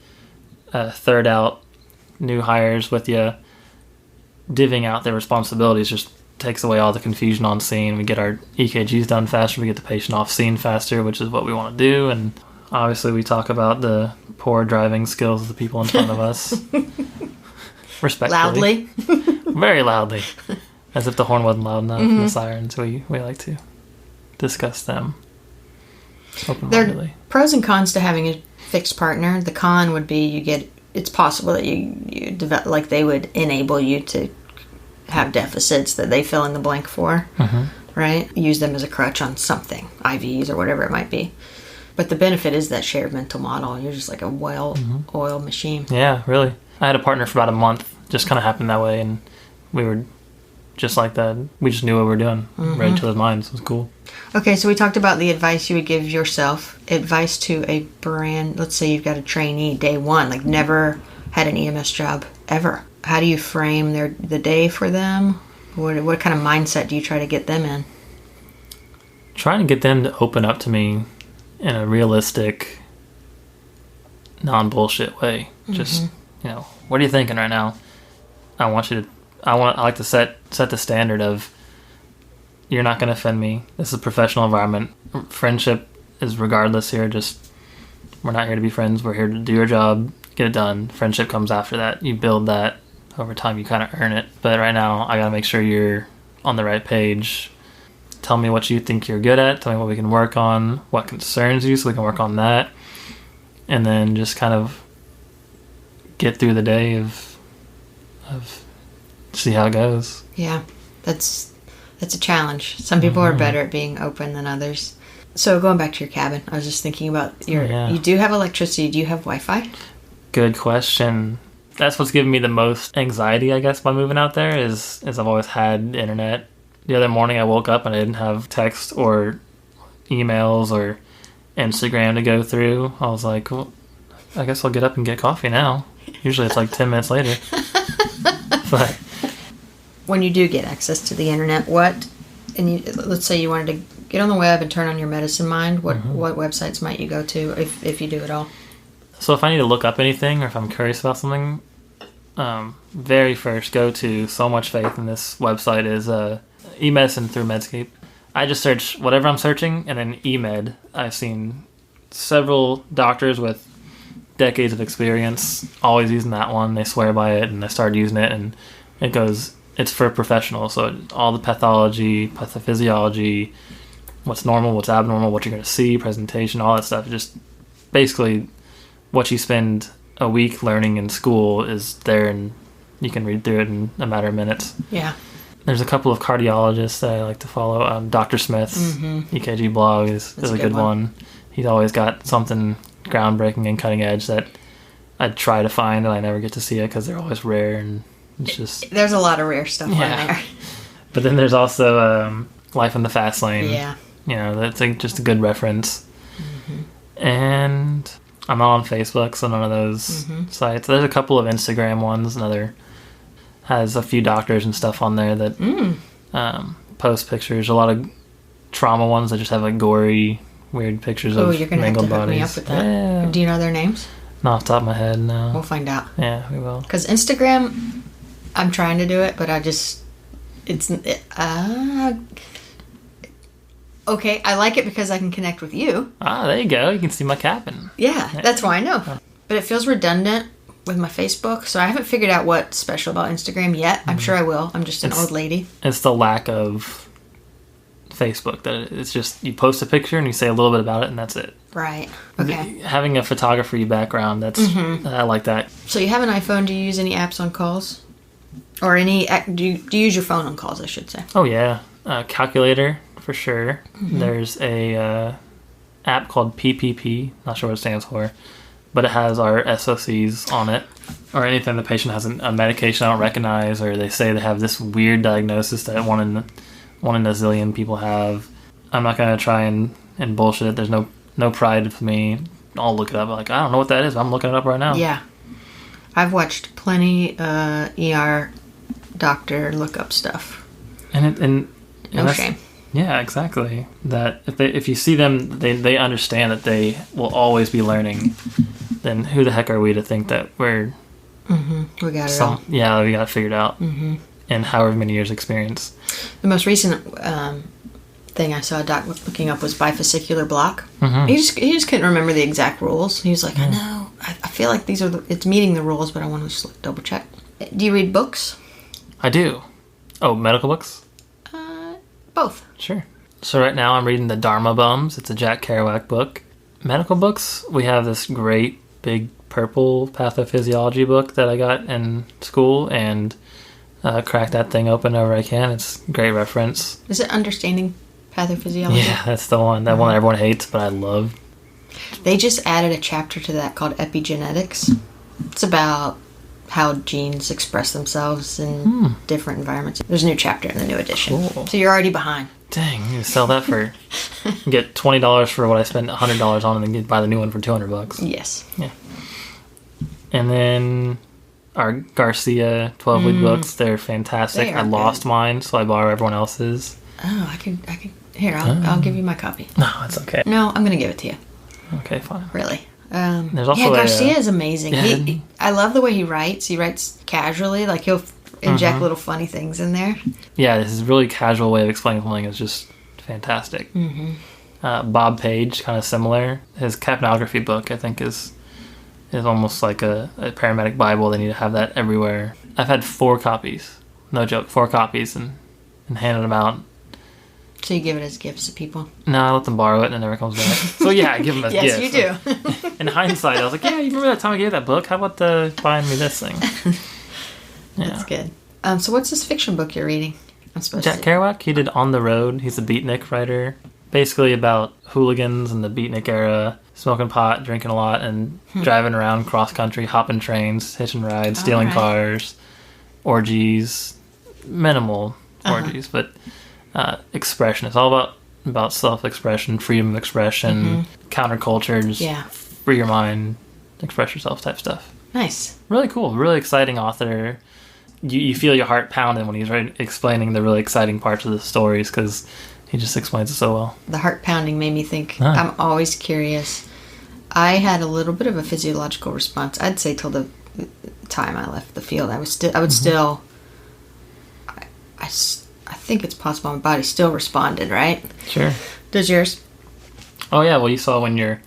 Speaker 1: a third out new hires with you, divvying out their responsibilities just takes away all the confusion on scene. We get our EKGs done faster, we get the patient off scene faster, which is what we want to do. And obviously we talk about the poor driving skills of the people in front of us. Respectfully.
Speaker 2: Loudly.
Speaker 1: Very loudly. As if the horn wasn't loud enough and the sirens. We like to discuss them
Speaker 2: There
Speaker 1: open-mindedly.
Speaker 2: are pros and cons to having a fixed partner. The con would be it's possible that you develop, like they would enable you to have deficits that they fill in the blank for, right? Use them as a crutch on something, IVs or whatever it might be. But the benefit is that shared mental model. You're just like a well-oiled machine.
Speaker 1: Yeah, really. I had a partner for about a month. Just kind of happened that way, and we were just like that. We just knew what we were doing. Read each other's minds. It was cool.
Speaker 2: Okay, so we talked about the advice you would give yourself. Advice to a brand, let's say you've got a trainee day one, like never had an EMS job ever. How do you frame the day for them? What kind of mindset do you try to get them in?
Speaker 1: Trying to get them to open up to me in a realistic, non-bullshit way. Just, what are you thinking right now? I like to set the standard of, you're not going to offend me. This is a professional environment. Friendship is regardless here. Just, we're not here to be friends. We're here to do your job, get it done. Friendship comes after that. You build that over time. You kind of earn it. But right now, I got to make sure you're on the right page. Tell me what you think you're good at. Tell me what we can work on. What concerns you so we can work on that. And then just kind of get through the day of see how it goes.
Speaker 2: Yeah, that's a challenge. Some people are better at being open than others. So going back to your cabin, I was just thinking about you do have electricity. Do you have Wi-Fi?
Speaker 1: Good question. That's what's given me the most anxiety, I guess, by moving out there is I've always had internet. The other morning I woke up and I didn't have text or emails or Instagram to go through. I was like, well, I guess I'll get up and get coffee now. Usually it's like 10 minutes later. But
Speaker 2: when you do get access to the internet, let's say you wanted to get on the web and turn on your medicine mind, what websites might you go to if you do it all?
Speaker 1: So if I need to look up anything or if I'm curious about something, very first go to so much faith in this website is eMedicine through Medscape. I just search whatever I'm searching and then eMed. I've seen several doctors with decades of experience always using that one. They swear by it and I started using it and it's for professionals. So all the pathology, pathophysiology, what's normal, what's abnormal, what you're going to see, presentation, all that stuff. Just basically what you spend a week learning in school is there and you can read through it in a matter of minutes.
Speaker 2: Yeah.
Speaker 1: There's a couple of cardiologists that I like to follow. Dr. Smith's EKG blog is a good one. He's always got something groundbreaking and cutting edge that I try to find and I never get to see it because they're always rare and it's just...
Speaker 2: There's a lot of rare stuff on there.
Speaker 1: But then there's also Life in the Fast Lane.
Speaker 2: Yeah.
Speaker 1: That's just a good reference. And I'm not on Facebook, so none of those sites. There's a couple of Instagram ones. Another has a few doctors and stuff on there that post pictures. A lot of trauma ones that just have like gory, weird pictures of
Speaker 2: you're gonna
Speaker 1: mangled
Speaker 2: have to
Speaker 1: bodies.
Speaker 2: hook me up with that.
Speaker 1: Yeah.
Speaker 2: Do you know their names?
Speaker 1: Not off the top of my head, no.
Speaker 2: We'll find out.
Speaker 1: Yeah, we will.
Speaker 2: Because Instagram, I'm trying to do it, but okay, I like it because I can connect with you.
Speaker 1: There you go. You can see my cabin.
Speaker 2: Yeah, that's why I know. But it feels redundant with my Facebook, so I haven't figured out what's special about Instagram yet. I'm sure I will. I'm just an old lady.
Speaker 1: It's the lack of Facebook. That it's just you post a picture and you say a little bit about it and that's it.
Speaker 2: Right. Okay.
Speaker 1: Having a photography background, that's I like that.
Speaker 2: So you have an iPhone. Do you use any apps on calls? Or do you use your phone on calls, I should say?
Speaker 1: Oh, yeah. Calculator, for sure. There's a app called PPP. Not sure what it stands for. But it has our SOCs on it. Or anytime the patient has a medication I don't recognize, or they say they have this weird diagnosis that one in a zillion people have. I'm not going to try and bullshit it. There's no pride for me. I'll look it up. Like, I don't know what that is. I'm looking it up right now.
Speaker 2: Yeah. I've watched plenty ER doctor look up stuff.
Speaker 1: And
Speaker 2: no shame.
Speaker 1: Yeah, exactly. That if you see them, they understand that they will always be learning. Then who the heck are we to think that we're
Speaker 2: We got it all.
Speaker 1: Yeah, we got it figured out. And however many years experience.
Speaker 2: The most recent thing I saw a doc looking up was bifascicular block. He just couldn't remember the exact rules. He was like, I know, I feel like it's meeting the rules, but I want to just double check. Do you read books?
Speaker 1: I do. Oh, medical books?
Speaker 2: Both.
Speaker 1: Sure. So right now I'm reading The Dharma Bums. It's a Jack Kerouac book. Medical books, we have this great big purple pathophysiology book that I got in school, and crack that thing open whenever I can. It's a great reference.
Speaker 2: Is it Understanding Pathophysiology?
Speaker 1: Yeah, that's the one. That one everyone hates, but I love.
Speaker 2: They just added a chapter to that called Epigenetics. It's about how genes express themselves in different environments. There's a new chapter in the new edition.
Speaker 1: Cool.
Speaker 2: So you're already behind.
Speaker 1: Dang, you sell that for get $20 for what I spent $100 on, and then buy the new one for $200.
Speaker 2: Yes.
Speaker 1: Yeah. And then our Garcia 12-week books, they're fantastic. I lost mine, so I borrow everyone else's.
Speaker 2: Oh, I could. Here, I'll give you my copy.
Speaker 1: No, it's okay.
Speaker 2: No, I'm going to give it to you.
Speaker 1: Okay, fine.
Speaker 2: Really.
Speaker 1: There's also
Speaker 2: Garcia is amazing.
Speaker 1: Yeah.
Speaker 2: I love the way he writes. He writes casually, like he'll inject little funny things in there.
Speaker 1: Yeah, his really casual way of explaining something is just fantastic. Bob Page, kind of similar. His capnography book, I think, is almost like a paramedic Bible. They need to have that everywhere. I've had 4 copies. No joke, 4 copies, and handed them out.
Speaker 2: So you give it as gifts to people?
Speaker 1: No, I let them borrow it and it never comes back. So yeah, I give them as
Speaker 2: yes,
Speaker 1: gifts.
Speaker 2: Yes, you do.
Speaker 1: In hindsight, I was like, yeah, you remember that time I gave that book? How about buying me this thing? Yeah.
Speaker 2: That's good. So what's this fiction book you're reading?
Speaker 1: Jack Kerouac, he did On the Road. He's a beatnik writer. Basically about hooligans in the beatnik era, smoking pot, drinking a lot, and driving around cross-country, hopping trains, hitching rides, stealing cars, orgies, minimal orgies, but expression. It's all about self-expression, freedom of expression, counterculture, just free your mind, express yourself type stuff.
Speaker 2: Nice.
Speaker 1: Really cool. Really exciting author. You feel your heart pounding when he's explaining the really exciting parts of the stories, because he just explains it so well.
Speaker 2: The heart pounding made me think, I'm always curious. I had a little bit of a physiological response. I'd say till the time I left the field, I would still, I think it's possible my body still responded, right?
Speaker 1: Sure.
Speaker 2: Does yours?
Speaker 1: Oh yeah, well you saw when your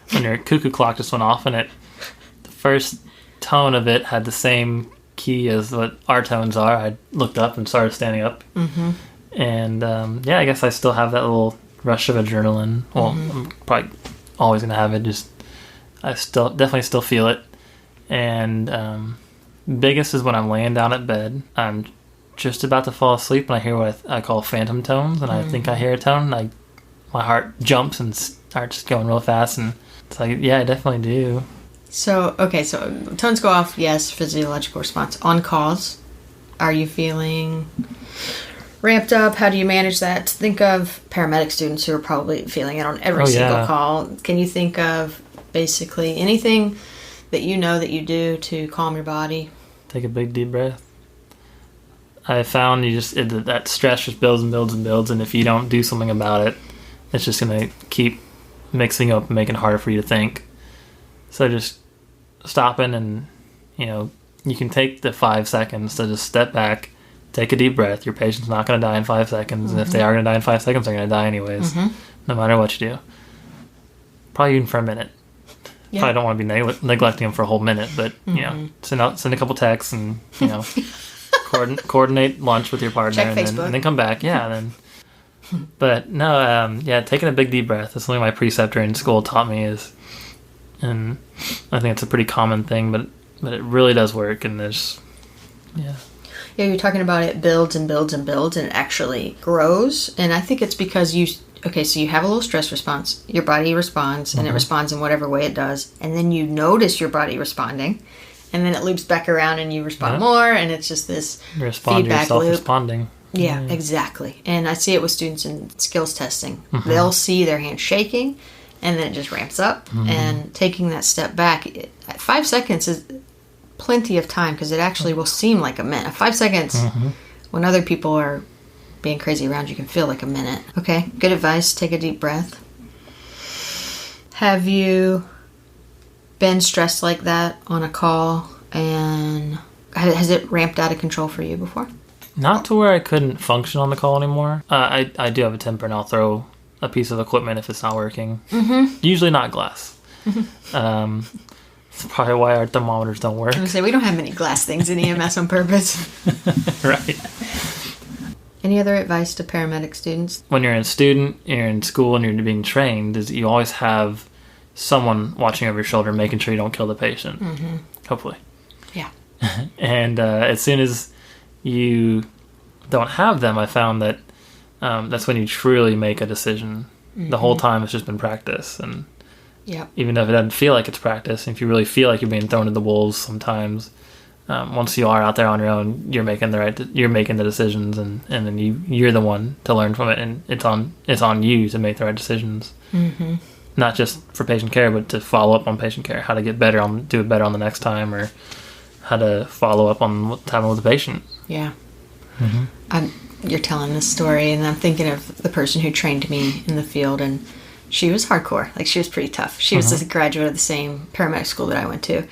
Speaker 1: cuckoo clock just went off, and the first tone of it had the same key as what our tones are. I looked up and started standing up. And I guess I still have that little rush of adrenaline. Well, I'm probably always gonna have it. Just I definitely still feel it. And biggest is when I'm laying down at bed. I'm just about to fall asleep, and I hear what I call phantom tones, and I think I hear a tone, and my heart jumps and starts going real fast, and it's like, yeah, I definitely do.
Speaker 2: So tones go off, yes, physiological response. On cause, are you feeling ramped up? How do you manage that? Think of paramedic students who are probably feeling it on every single call. Can you think of basically anything that you know that you do to calm your body?
Speaker 1: Take a big deep breath. I found that stress just builds and builds and builds, and if you don't do something about it, it's just going to keep mixing up and making it harder for you to think. So just stopping, and you can take the 5 seconds to just step back, take a deep breath. Your patient's not going to die in 5 seconds, and if they are going to die in 5 seconds, they're going to die anyways, no matter what you do. Probably even for a minute. Yeah. Probably don't want to be neglecting them for a whole minute, but send a couple texts, and coordinate lunch with your partner, and then come back. Yeah, then. But no, taking a big deep breath. That's something my preceptor in school taught me and I think it's a pretty common thing, but it really does work. And yeah,
Speaker 2: you're talking about it builds and builds and builds, and it actually grows. And I think it's because you have a little stress response. Your body responds, and it responds in whatever way it does, and then you notice your body responding. And then it loops back around and you respond more, and it's just this feedback loop.
Speaker 1: Responding.
Speaker 2: Yeah, exactly. And I see it with students in skills testing. They'll see their hand shaking, and then it just ramps up. And taking that step back, 5 seconds is plenty of time, because it actually will seem like a minute. 5 seconds, when other people are being crazy around you, can feel like a minute. Okay, good advice. Take a deep breath. Have you been stressed like that on a call And has it ramped out of control for you before?
Speaker 1: Not to where I couldn't function on the call anymore. I do have a temper, and I'll throw a piece of equipment if it's not working. Mm-hmm. Usually not glass. Mm-hmm. It's probably why our thermometers don't work.
Speaker 2: I was say we don't have many glass things in EMS on purpose.
Speaker 1: Right.
Speaker 2: Any other advice to paramedic students?
Speaker 1: When you're a student, you're in school, and you're being trained, is you always have someone watching over your shoulder, making sure you don't kill the patient. Mm-hmm. Hopefully.
Speaker 2: Yeah.
Speaker 1: And as soon as you don't have them, I found that that's when you truly make a decision. Mm-hmm. The whole time it's just been practice, and even if it doesn't feel like it's practice, if you really feel like you're being thrown to the wolves sometimes, once you are out there on your own, you're making the decisions, and then you're the one to learn from it, and it's on you to make the right decisions. Mm-hmm. Not just for patient care, but to follow up on patient care, how to get better do it better on the next time, or how to follow up on what's happening with the patient. Yeah. Mm-hmm.
Speaker 2: You're telling this story, and I'm thinking of the person who trained me in the field, and she was hardcore. Like, she was pretty tough. She was a graduate of the same paramedic school that I went to,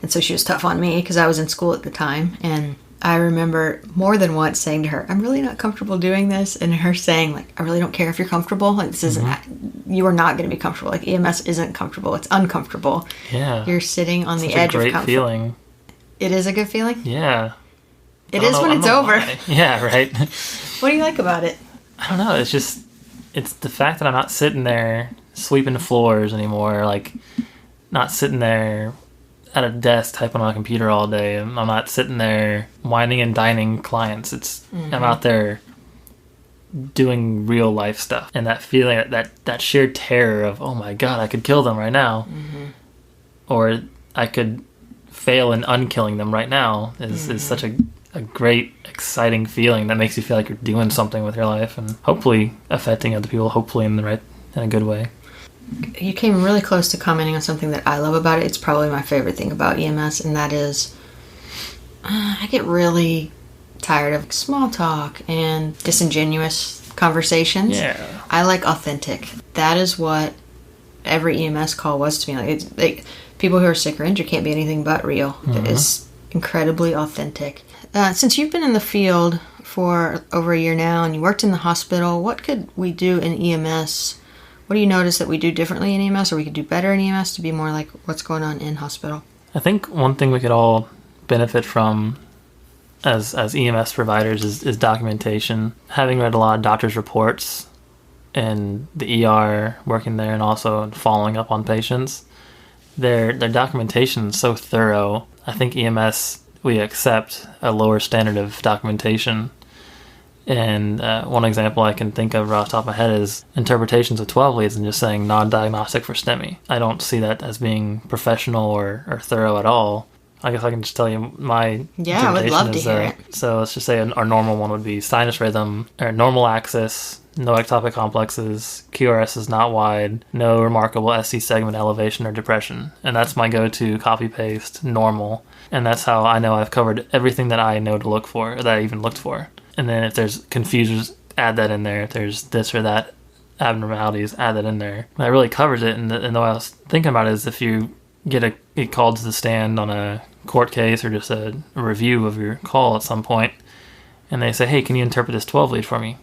Speaker 2: and so she was tough on me because I was in school at the time. And I remember more than once saying to her, I'm really not comfortable doing this, and her saying, like, I really don't care if you're comfortable. Like, this isn't, you are not going to be comfortable. Like, EMS isn't comfortable. It's uncomfortable.
Speaker 1: Yeah.
Speaker 2: You're sitting on the edge of comfort.
Speaker 1: It's a great feeling.
Speaker 2: It is a good feeling?
Speaker 1: Yeah.
Speaker 2: It is when it's over.
Speaker 1: Yeah, right.
Speaker 2: What do you like about it?
Speaker 1: I don't know. It's the fact that I'm not sitting there sweeping the floors anymore. Like, not sitting there at a desk typing on a computer all day. I'm not sitting there whining and dining clients. I'm out there doing real life stuff. And that feeling, that sheer terror of, oh my God, I could kill them right now. Mm-hmm. Or I could fail in unkilling them right now is such a great, exciting feeling that makes you feel like you're doing something with your life and hopefully affecting other people, hopefully in a good way.
Speaker 2: You came really close to commenting on something that I love about it. It's probably my favorite thing about EMS, and that is I get really tired of small talk and disingenuous conversations.
Speaker 1: Yeah.
Speaker 2: I like authentic. That is what every EMS call was to me. Like, it's like people who are sick or injured can't be anything but real. Mm-hmm. It is incredibly authentic. Since you've been in the field for over a year now and you worked in the hospital, what could we do in EMS? What do you notice that we do differently in EMS, or we could do better in EMS to be more like what's going on in hospital?
Speaker 1: I think one thing we could all benefit from as EMS providers is documentation. Having read a lot of doctors' reports in the ER, working there, and also following up on patients, their documentation is so thorough. I think EMS, we accept a lower standard of documentation. And one example I can think of right off the top of my head is interpretations of 12 leads and just saying non-diagnostic for STEMI. I don't see that as being professional or thorough at all. I guess I can just tell you my interpretation.
Speaker 2: I would love to hear it.
Speaker 1: So let's just say our normal one would be sinus rhythm, or normal axis, no ectopic complexes, QRS is not wide, no remarkable SC segment elevation or depression. And that's my go-to copy-paste normal. And that's how I know I've covered everything that I know to look for, or that I even looked for. And then if there's confusers, add that in there. If there's this or that abnormalities, add that in there. That really covers it. And the way I was thinking about it is if you get called to the stand on a court case or just a review of your call at some point, and they say, hey, can you interpret this 12 lead for me?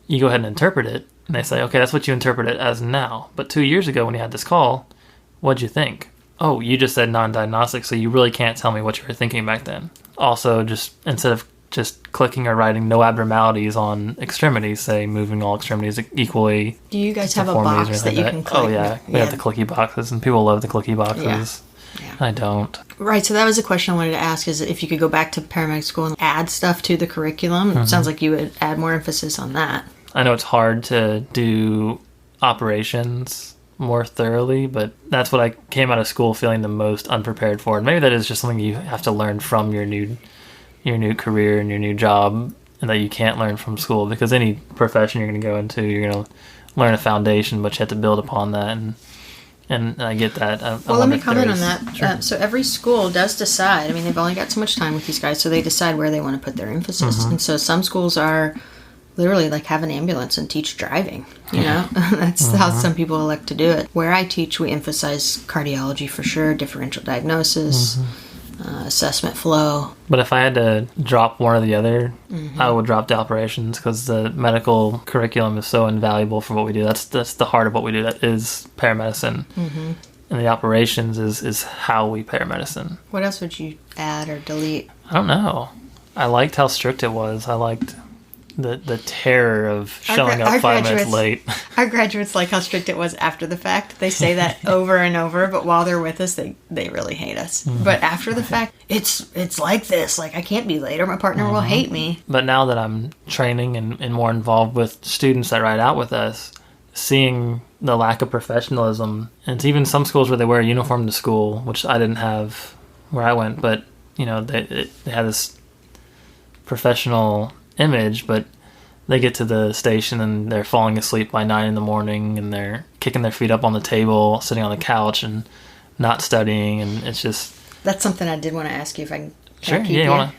Speaker 1: You go ahead and interpret it. And they say, okay, that's what you interpret it as now. But 2 years ago when you had this call, what'd you think? Oh, you just said non-diagnostic, so you really can't tell me what you were thinking back then. Also, just instead of just clicking or writing no abnormalities on extremities, say moving all extremities equally.
Speaker 2: Do you guys have a box that you can click?
Speaker 1: Oh, yeah. We have the clicky boxes, and people love the clicky boxes. Yeah. I don't.
Speaker 2: Right, so that was a question I wanted to ask, is if you could go back to paramedic school and add stuff to the curriculum. Mm-hmm. It sounds like you would add more emphasis on that.
Speaker 1: I know it's hard to do operations more thoroughly, but that's what I came out of school feeling the most unprepared for. And maybe that is just something you have to learn from your new career and your new job, and that you can't learn from school, because any profession you're going to go into, you're going to learn a foundation, but you have to build upon that. And I get that.
Speaker 2: Well, let me comment on that. Sure. So every school does decide. I mean, they've only got so much time with these guys, so they decide where they want to put their emphasis. Mm-hmm. And so some schools are literally like have an ambulance and teach driving. You know, that's how some people elect to do it. Where I teach, we emphasize cardiology for sure, differential diagnosis. assessment flow.
Speaker 1: But if I had to drop one or the other, I would drop the operations because the medical curriculum is so invaluable for what we do. That's the heart of what we do. That is paramedicine. And the operations is how we paramedicine.
Speaker 2: What else would you add or delete?
Speaker 1: I don't know. I liked how strict it was. I liked the terror of showing up 5 minutes late.
Speaker 2: Our graduates like how strict it was after the fact. They say that over and over, but while they're with us, they really hate us. But after the fact, it's like this. Like, I can't be late or my partner will hate me.
Speaker 1: But now that I'm training and more involved with students that ride out with us, seeing the lack of professionalism, and it's even some schools where they wear a uniform to school, which I didn't have where I went, but, you know, they had this professional image, but they get to the station and they're falling asleep by 9 a.m. and they're kicking their feet up on the table, sitting on the couch and not studying, and it's just... That's
Speaker 2: something I did want to ask you if I can
Speaker 1: Sure,
Speaker 2: keep
Speaker 1: yeah, you want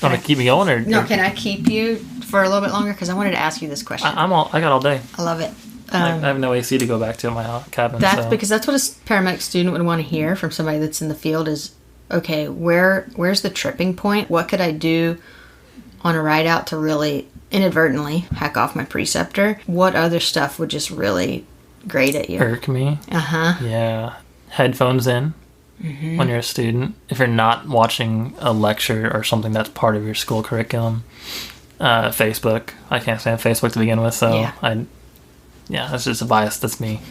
Speaker 1: to keep me going?
Speaker 2: No, can I keep you for a little bit longer? Because I wanted to ask you this question.
Speaker 1: I got all day.
Speaker 2: I love it.
Speaker 1: I have no AC to go back to in my cabin.
Speaker 2: Because that's what a paramedic student would want to hear from somebody that's in the field is, okay, where's the tripping point? What could I do on a ride out to really inadvertently hack off my preceptor? What other stuff would just really grate at you?
Speaker 1: Irk me. Yeah. Headphones in when you're a student. If you're not watching a lecture or something that's part of your school curriculum. Facebook. I can't stand Facebook to begin with, so that's just a bias. That's me.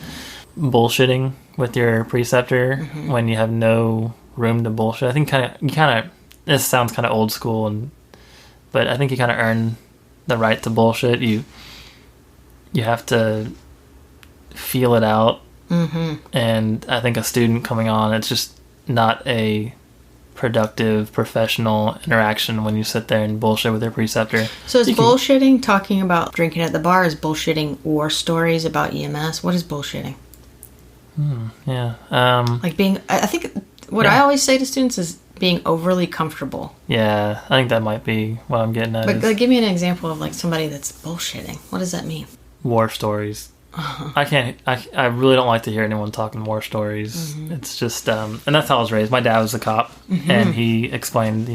Speaker 1: Bullshitting with your preceptor when you have no room to bullshit. I think this sounds kind of old school, but I think you kind of earn the right to bullshit. You have to feel it out. And I think a student coming on, it's just not a productive professional interaction when you sit there and bullshit with your preceptor.
Speaker 2: So is bullshitting talking about drinking at the bar? Is bullshitting war stories about EMS? What is bullshitting? Like being, I think what I always say to students is being overly comfortable.
Speaker 1: Yeah, I think that might be what I'm getting at.
Speaker 2: But like, give me an example of like somebody that's bullshitting. What does that mean?
Speaker 1: War stories. I really don't like to hear anyone talking war stories. It's just, and that's how I was raised. My dad was a cop, and he explained,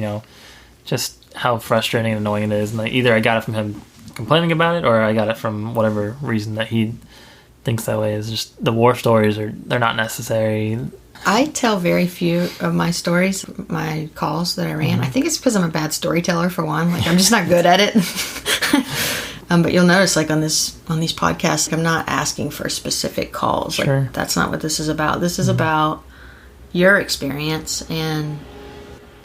Speaker 1: just how frustrating and annoying it is. And either I got it from him complaining about it, or I got it from whatever reason that he thinks that way. Is just the war stories they're not necessary.
Speaker 2: I tell very few of my stories, my calls that I ran. I think it's because I'm a bad storyteller, for one. Like, I'm just not good at it. But you'll notice, like, on these podcasts, I'm not asking for specific calls.
Speaker 1: Sure.
Speaker 2: Like, that's not what this is about. This is about your experience and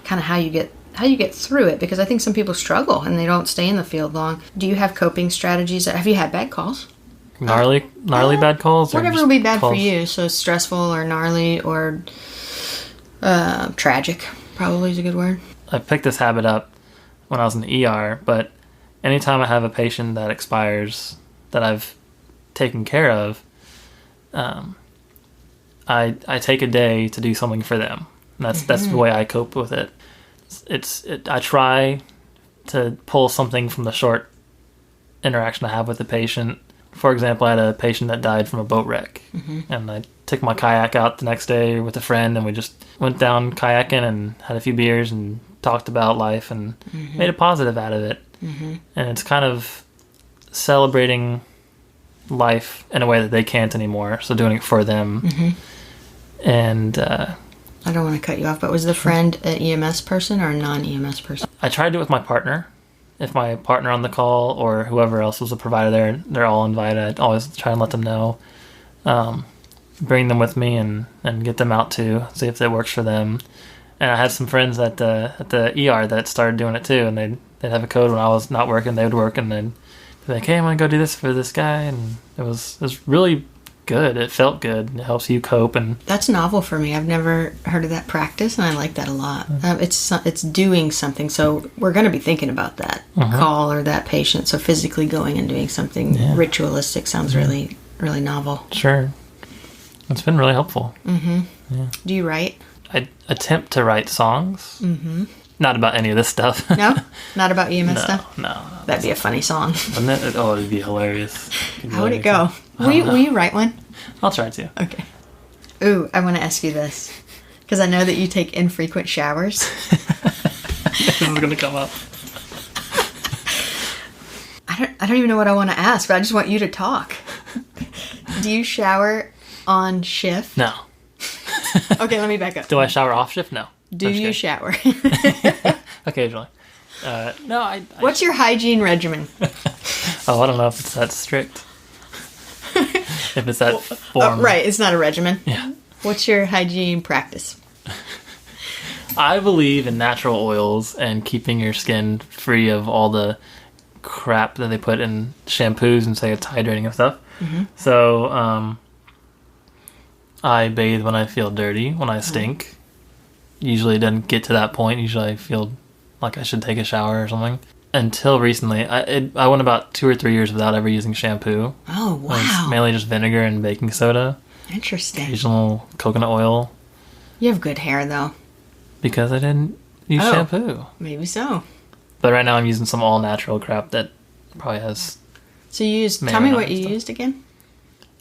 Speaker 2: kind of how you get through it. Because I think some people struggle and they don't stay in the field long. Do you have coping strategies? Have you had bad calls?
Speaker 1: Gnarly bad calls?
Speaker 2: Whatever would be bad for you. So stressful or gnarly or tragic probably is a good word.
Speaker 1: I picked this habit up when I was in the ER, but anytime I have a patient that expires that I've taken care of, I take a day to do something for them. And that's the way I cope with it. I try to pull something from the short interaction I have with the patient. For example, I had a patient that died from a boat wreck, and I took my kayak out the next day with a friend, and we just went down kayaking and had a few beers and talked about life and made a positive out of it. And it's kind of celebrating life in a way that they can't anymore, so doing it for them. And
Speaker 2: I don't want to cut you off, but was the friend an EMS person or a non-EMS person?
Speaker 1: I tried to do it with my partner. If my partner on the call or whoever else was a provider there, they're all invited. I'd always try and let them know. Bring them with me and get them out too, see if that works for them. And I had some friends at the ER that started doing it too, and they'd have a code when I was not working. They would work, and then be like, "Hey, I'm gonna go do this for this guy," and it was really good. It felt good. It helps you cope, and
Speaker 2: that's novel for me. I've never heard of that practice, and I like that a lot. It's doing something. So we're going to be thinking about that call or that patient. So physically going and doing something ritualistic sounds really, really novel.
Speaker 1: Sure, it's been really helpful. Yeah.
Speaker 2: Do you write?
Speaker 1: I attempt to write songs. Not about any of this stuff.
Speaker 2: No? Not about EMS stuff?
Speaker 1: No.
Speaker 2: That'd be a funny song.
Speaker 1: Wouldn't it? Oh, it'd be hilarious.
Speaker 2: How would it go? Will you write one?
Speaker 1: I'll try to.
Speaker 2: Okay. Ooh, I want to ask you this. Because I know that you take infrequent showers.
Speaker 1: This is going to come up.
Speaker 2: I don't even know what I want to ask, but I just want you to talk. Do you shower on shift?
Speaker 1: No.
Speaker 2: Okay, let me back up.
Speaker 1: Do I shower off shift? No.
Speaker 2: Do you shower?
Speaker 1: Occasionally. No,
Speaker 2: What's your hygiene regimen?
Speaker 1: Oh, I don't know if it's that strict. If it's that form.
Speaker 2: Right, it's not a regimen.
Speaker 1: Yeah.
Speaker 2: What's your hygiene practice?
Speaker 1: I believe in natural oils and keeping your skin free of all the crap that they put in shampoos and say it's hydrating and stuff. Mm-hmm. So, I bathe when I feel dirty, when I stink. Mm-hmm. Usually it doesn't get to that point. Usually I feel like I should take a shower or something. Until recently, I went about 2 or 3 years without ever using shampoo.
Speaker 2: Oh, wow.
Speaker 1: It was mainly just vinegar and baking soda.
Speaker 2: Interesting.
Speaker 1: Occasional coconut oil.
Speaker 2: You have good hair, though.
Speaker 1: Because I didn't use shampoo.
Speaker 2: Maybe so.
Speaker 1: But right now I'm using some all-natural crap that probably has...
Speaker 2: So you used... Tell me what you used again.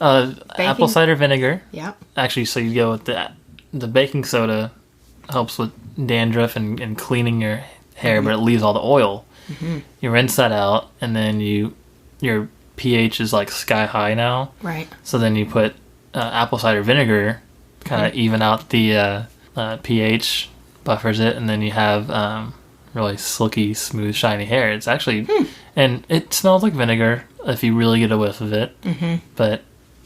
Speaker 1: Apple cider vinegar.
Speaker 2: Yeah.
Speaker 1: Actually, so you go with the baking soda helps with dandruff and cleaning your hair, but it leaves all the oil. Mm-hmm. You rinse that out, and then your pH is like sky high now.
Speaker 2: Right.
Speaker 1: So then you put apple cider vinegar, kind of even out the pH, buffers it, and then you have really silky, smooth, shiny hair. It's actually... And it smells like vinegar if you really get a whiff of it. Mm-hmm. But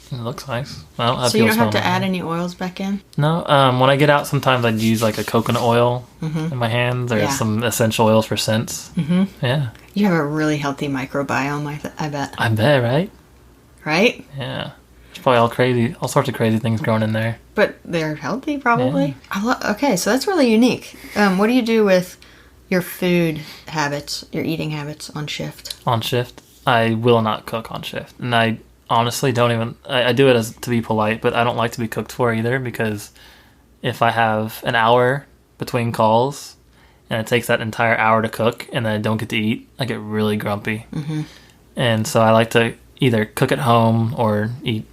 Speaker 1: it looks nice. Well,
Speaker 2: so you don't have to add any oils back in?
Speaker 1: No. When I get out, sometimes I'd use like a coconut oil in my hands or some essential oils for scents. Mm-hmm. Yeah.
Speaker 2: You have a really healthy microbiome, I bet.
Speaker 1: I bet, right?
Speaker 2: Right?
Speaker 1: Yeah. There's probably all sorts of crazy things growing in there.
Speaker 2: But they're healthy, probably. Yeah. Okay, so that's really unique. What do you do with your food habits, your eating habits on shift?
Speaker 1: On shift? I will not cook on shift. And I honestly don't even... I do it to be polite, but I don't like to be cooked for either, because if I have an hour between calls and it takes that entire hour to cook and then I don't get to eat, I get really grumpy. Mm-hmm. And so I like to either cook at home or eat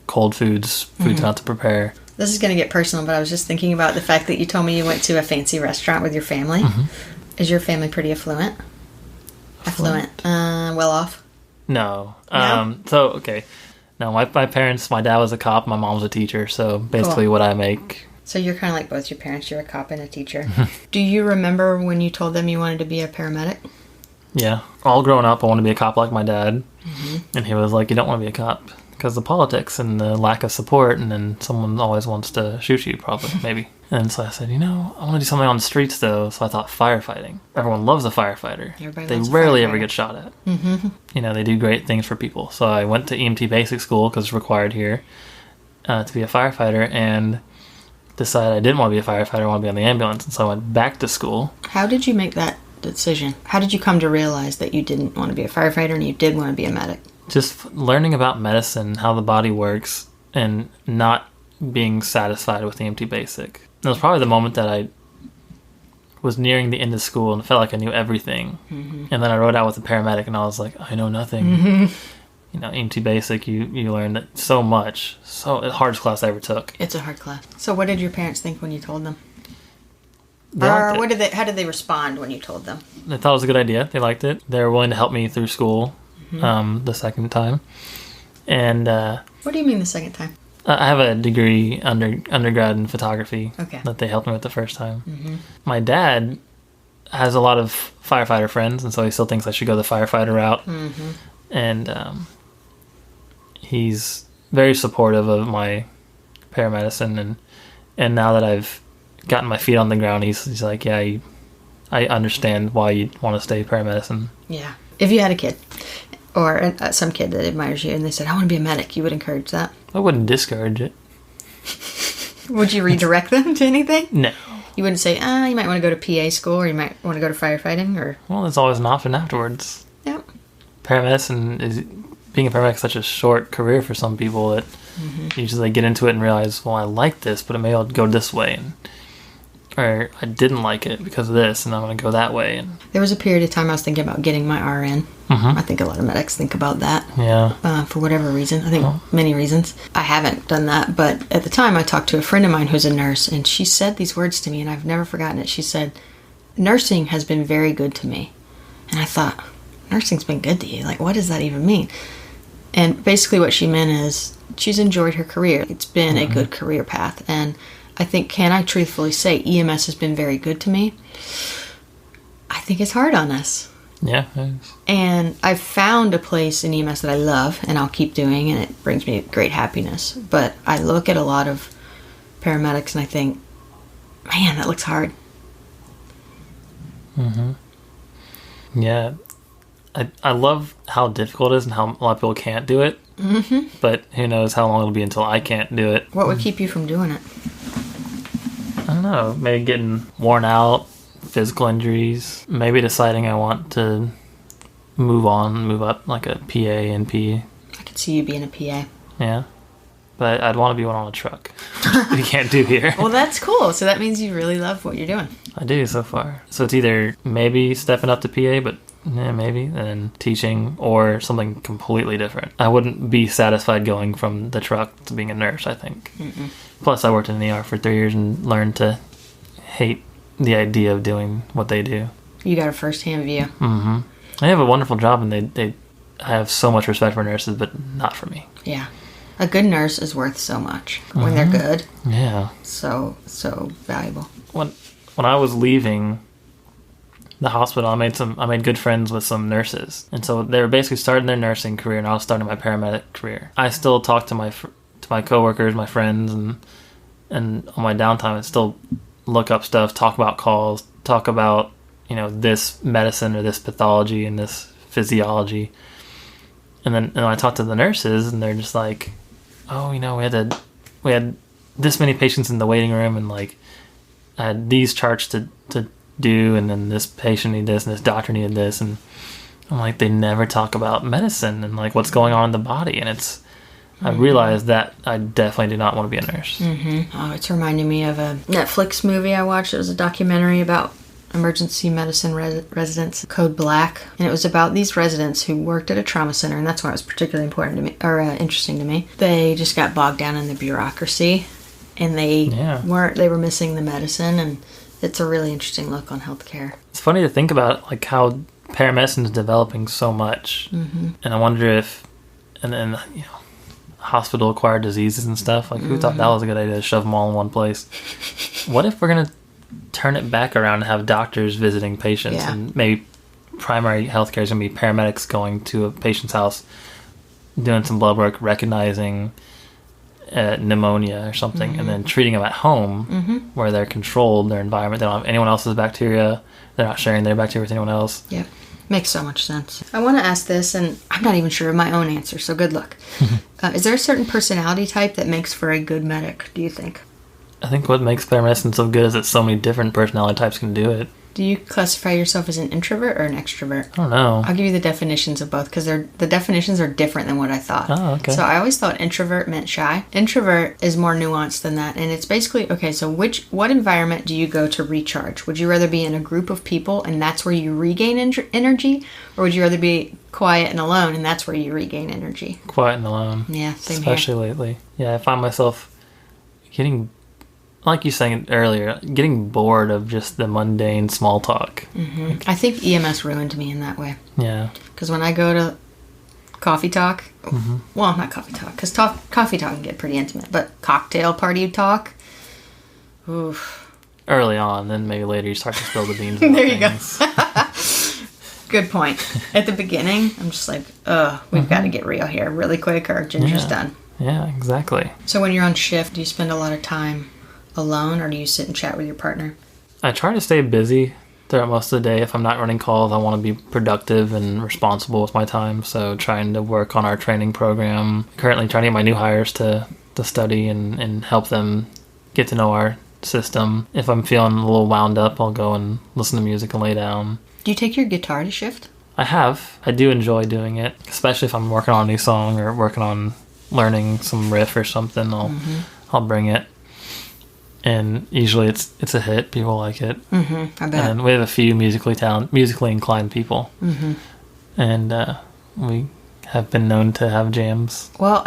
Speaker 1: cold foods not to prepare.
Speaker 2: This is going to get personal, but I was just thinking about the fact that you told me you went to a fancy restaurant with your family. Mm-hmm. Is your family pretty affluent? Affluent. Well off?
Speaker 1: No. So, okay. No, my parents, my dad was a cop, my mom was a teacher, so basically what I make.
Speaker 2: So you're kind of like both your parents. You're a cop and a teacher. Do you remember when you told them you wanted to be a paramedic?
Speaker 1: Yeah. All growing up, I wanted to be a cop like my dad. Mm-hmm. And he was like, you don't want to be a cop because of the politics and the lack of support, and then someone always wants to shoot you, probably, maybe. And so I said, I want to do something on the streets, though. So I thought firefighting. Everyone loves a firefighter. They rarely ever get shot at. Mm-hmm. They do great things for people. So I went to EMT basic school, because it's required here, to be a firefighter, and decided I didn't want to be a firefighter. I want to be on the ambulance. And so I went back to school.
Speaker 2: How did you make that decision? How did you come to realize that you didn't want to be a firefighter and you did want to be a medic?
Speaker 1: Just learning about medicine, how the body works, and not being satisfied with EMT basic. It was probably the moment that I was nearing the end of school and felt like I knew everything. Mm-hmm. And then I wrote out with a paramedic and I was like, I know nothing. Mm-hmm. EMT basic, you learn so much. So the hardest class I ever took.
Speaker 2: It's a hard class. So what did your parents think when you told them?
Speaker 1: How
Speaker 2: did they respond when you told them?
Speaker 1: They thought it was a good idea. They liked it. They were willing to help me through school the second time. And
Speaker 2: what do you mean the second time?
Speaker 1: I have a degree undergrad in photography that they helped me with the first time. Mm-hmm. My dad has a lot of firefighter friends, and so he still thinks I should go the firefighter route. Mm-hmm. And he's very supportive of my paramedicine, and now that I've gotten my feet on the ground, he's like, I understand why you want to stay paramedicine. Yeah.
Speaker 2: If you had a kid, or some kid that admires you, and they said, I want to be a medic, you would encourage that?
Speaker 1: I wouldn't discourage it.
Speaker 2: Would you redirect them to anything?
Speaker 1: No.
Speaker 2: You wouldn't say, you might want to go to PA school, or you might want to go to firefighting, or...
Speaker 1: Well, there's always an option afterwards. Yep. Being a paramedic is such a short career for some people that you just get into it and realize, well, I like this, but maybe I'll go this way. or I didn't like it because of this, and I'm going to go that way. And
Speaker 2: there was a period of time I was thinking about getting my RN. I think a lot of medics think about that.
Speaker 1: Yeah.
Speaker 2: For whatever reason. I think many reasons. I haven't done that, but at the time I talked to a friend of mine who's a nurse, and she said these words to me, and I've never forgotten it. She said, nursing has been very good to me. And I thought, nursing's been good to you? Like, what does that even mean? And basically what she meant is she's enjoyed her career. It's been a good career path. And I think, can I truthfully say EMS has been very good to me? I think it's hard on us.
Speaker 1: Yeah, it is.
Speaker 2: And I've found a place in EMS that I love and I'll keep doing, and it brings me great happiness. But I look at a lot of paramedics and I think, man, that looks hard.
Speaker 1: Yeah. I love how difficult it is and how a lot of people can't do it. But who knows how long it'll be until I can't do it.
Speaker 2: What would keep you from doing it?
Speaker 1: I don't know. Maybe getting worn out, physical injuries. Maybe deciding I want to move up like a PA, NP.
Speaker 2: I could see you being a PA.
Speaker 1: Yeah. But I'd want to be one on a truck. We can't do here.
Speaker 2: Well, that's cool. So that means you really love what you're doing.
Speaker 1: I do so far. So it's either maybe stepping up to PA, but yeah, maybe, and then teaching, or something completely different. I wouldn't be satisfied going from the truck to being a nurse, I think. Plus, I worked in the ER for 3 years and learned to hate the idea of doing what they do.
Speaker 2: You got a first-hand view.
Speaker 1: They have a wonderful job, and I have so much respect for nurses, but not for me.
Speaker 2: Yeah. A good nurse is worth so much when they're good.
Speaker 1: Yeah.
Speaker 2: So valuable.
Speaker 1: When I was leaving the hospital, I made good friends with some nurses, and so they were basically starting their nursing career, and I was starting my paramedic career. I still talk to my coworkers, my friends, and on my downtime, I still look up stuff, talk about calls, talk about this medicine or this pathology and this physiology, and then I talk to the nurses, and they're just like, oh, we had this many patients in the waiting room, and like I had these charts to do, and then this patient needed this and this doctor needed this, and I'm like, they never talk about medicine and like what's going on in the body, and I realized that I definitely do not want to be a nurse.
Speaker 2: Oh, it's reminding me of a Netflix movie I watched. It was a documentary about emergency medicine residents, Code Black, and it was about these residents who worked at a trauma center, and that's why it was particularly important to me, or interesting to me. They just got bogged down in the bureaucracy, and they were missing the medicine, and it's a really interesting look on healthcare.
Speaker 1: It's funny to think about like how paramedicine is developing so much, and I wonder if, and then hospital-acquired diseases and stuff, like who thought that was a good idea to shove them all in one place? What if we're gonna turn it back around and have doctors visiting patients, and maybe primary healthcare is gonna be paramedics going to a patient's house, doing some blood work, recognizing pneumonia or something, and then treating them at home where they're controlled, their environment, they don't have anyone else's bacteria, they're not sharing their bacteria with anyone else.
Speaker 2: Yeah, makes so much sense. I want to ask this, and I'm not even sure of my own answer, so good luck. Is there a certain personality type that makes for a good medic, do you think?
Speaker 1: I think what makes paramedicine so good is that so many different personality types can do it.
Speaker 2: Do you classify yourself as an introvert or an extrovert?
Speaker 1: I don't know.
Speaker 2: I'll give you the definitions of both, because the definitions are different than what I thought.
Speaker 1: Oh, okay.
Speaker 2: So I always thought introvert meant shy. Introvert is more nuanced than that, and it's basically, okay, so what environment do you go to recharge? Would you rather be in a group of people and that's where you regain energy, or would you rather be quiet and alone and that's where you regain energy?
Speaker 1: Quiet and alone.
Speaker 2: Yeah, same
Speaker 1: Especially lately. Yeah, I find myself getting, like you saying earlier, getting bored of just the mundane small talk.
Speaker 2: I think EMS ruined me in that way.
Speaker 1: Yeah.
Speaker 2: Because when I go to coffee talk, well, not coffee talk, because coffee talk can get pretty intimate, but cocktail party talk, oof.
Speaker 1: Early on, then maybe later you start to spill the beans.
Speaker 2: There you go. Good point. At the beginning, I'm just like, we've got to get real here really quick or Ginger's done.
Speaker 1: Yeah, exactly.
Speaker 2: So when you're on shift, do you spend a lot of time alone, or do you sit and chat with your partner?
Speaker 1: I try to stay busy throughout most of the day. If I'm not running calls, I want to be productive and responsible with my time. So trying to work on our training program. Currently trying to get my new hires to study and help them get to know our system. If I'm feeling a little wound up, I'll go and listen to music and lay down. Do
Speaker 2: you take your guitar to shift?
Speaker 1: I have. I do enjoy doing it, especially if I'm working on a new song or working on learning some riff or something. I'll bring it. and usually it's a hit. People like it.
Speaker 2: Mm-hmm, I bet.
Speaker 1: And we have a few musically inclined people, and we have been known to have jams.
Speaker 2: Well,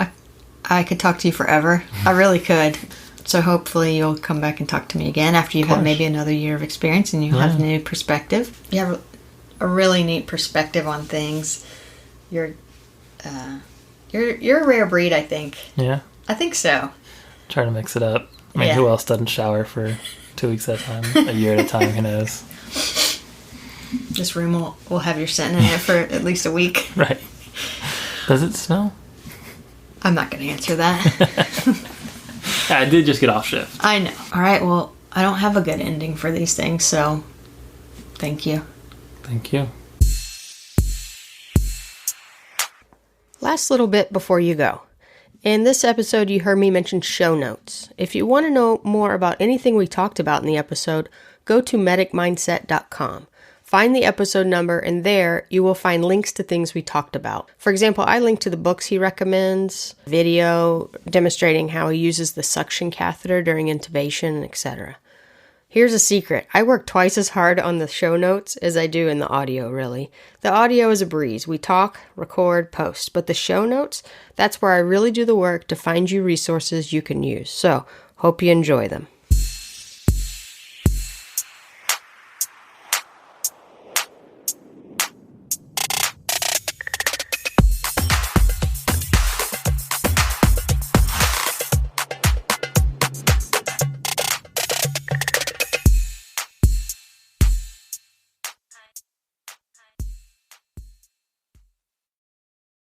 Speaker 2: I could talk to you forever. I really could. So hopefully you'll come back and talk to me again after you've had maybe another year of experience and you have a new perspective. You have a really neat perspective on things. You're a rare breed, I think.
Speaker 1: Yeah.
Speaker 2: I think so.
Speaker 1: Try to mix it up. I mean, who else doesn't shower for 2 weeks at a time, a year at a time? Who knows?
Speaker 2: This room will have your scent in it for at least a week.
Speaker 1: Right. Does it smell?
Speaker 2: I'm not going to answer that.
Speaker 1: I did just get off shift.
Speaker 2: I know. All right, well, I don't have a good ending for these things, so thank you.
Speaker 1: Thank you.
Speaker 3: Last little bit before you go. In this episode, you heard me mention show notes. If you want to know more about anything we talked about in the episode, go to medicmindset.com. Find the episode number, and there you will find links to things we talked about. For example, I linked to the books he recommends, video demonstrating how he uses the suction catheter during intubation, etc. Here's a secret. I work twice as hard on the show notes as I do in the audio, really. The audio is a breeze. We talk, record, post. But the show notes, that's where I really do the work to find you resources you can use. So, hope you enjoy them.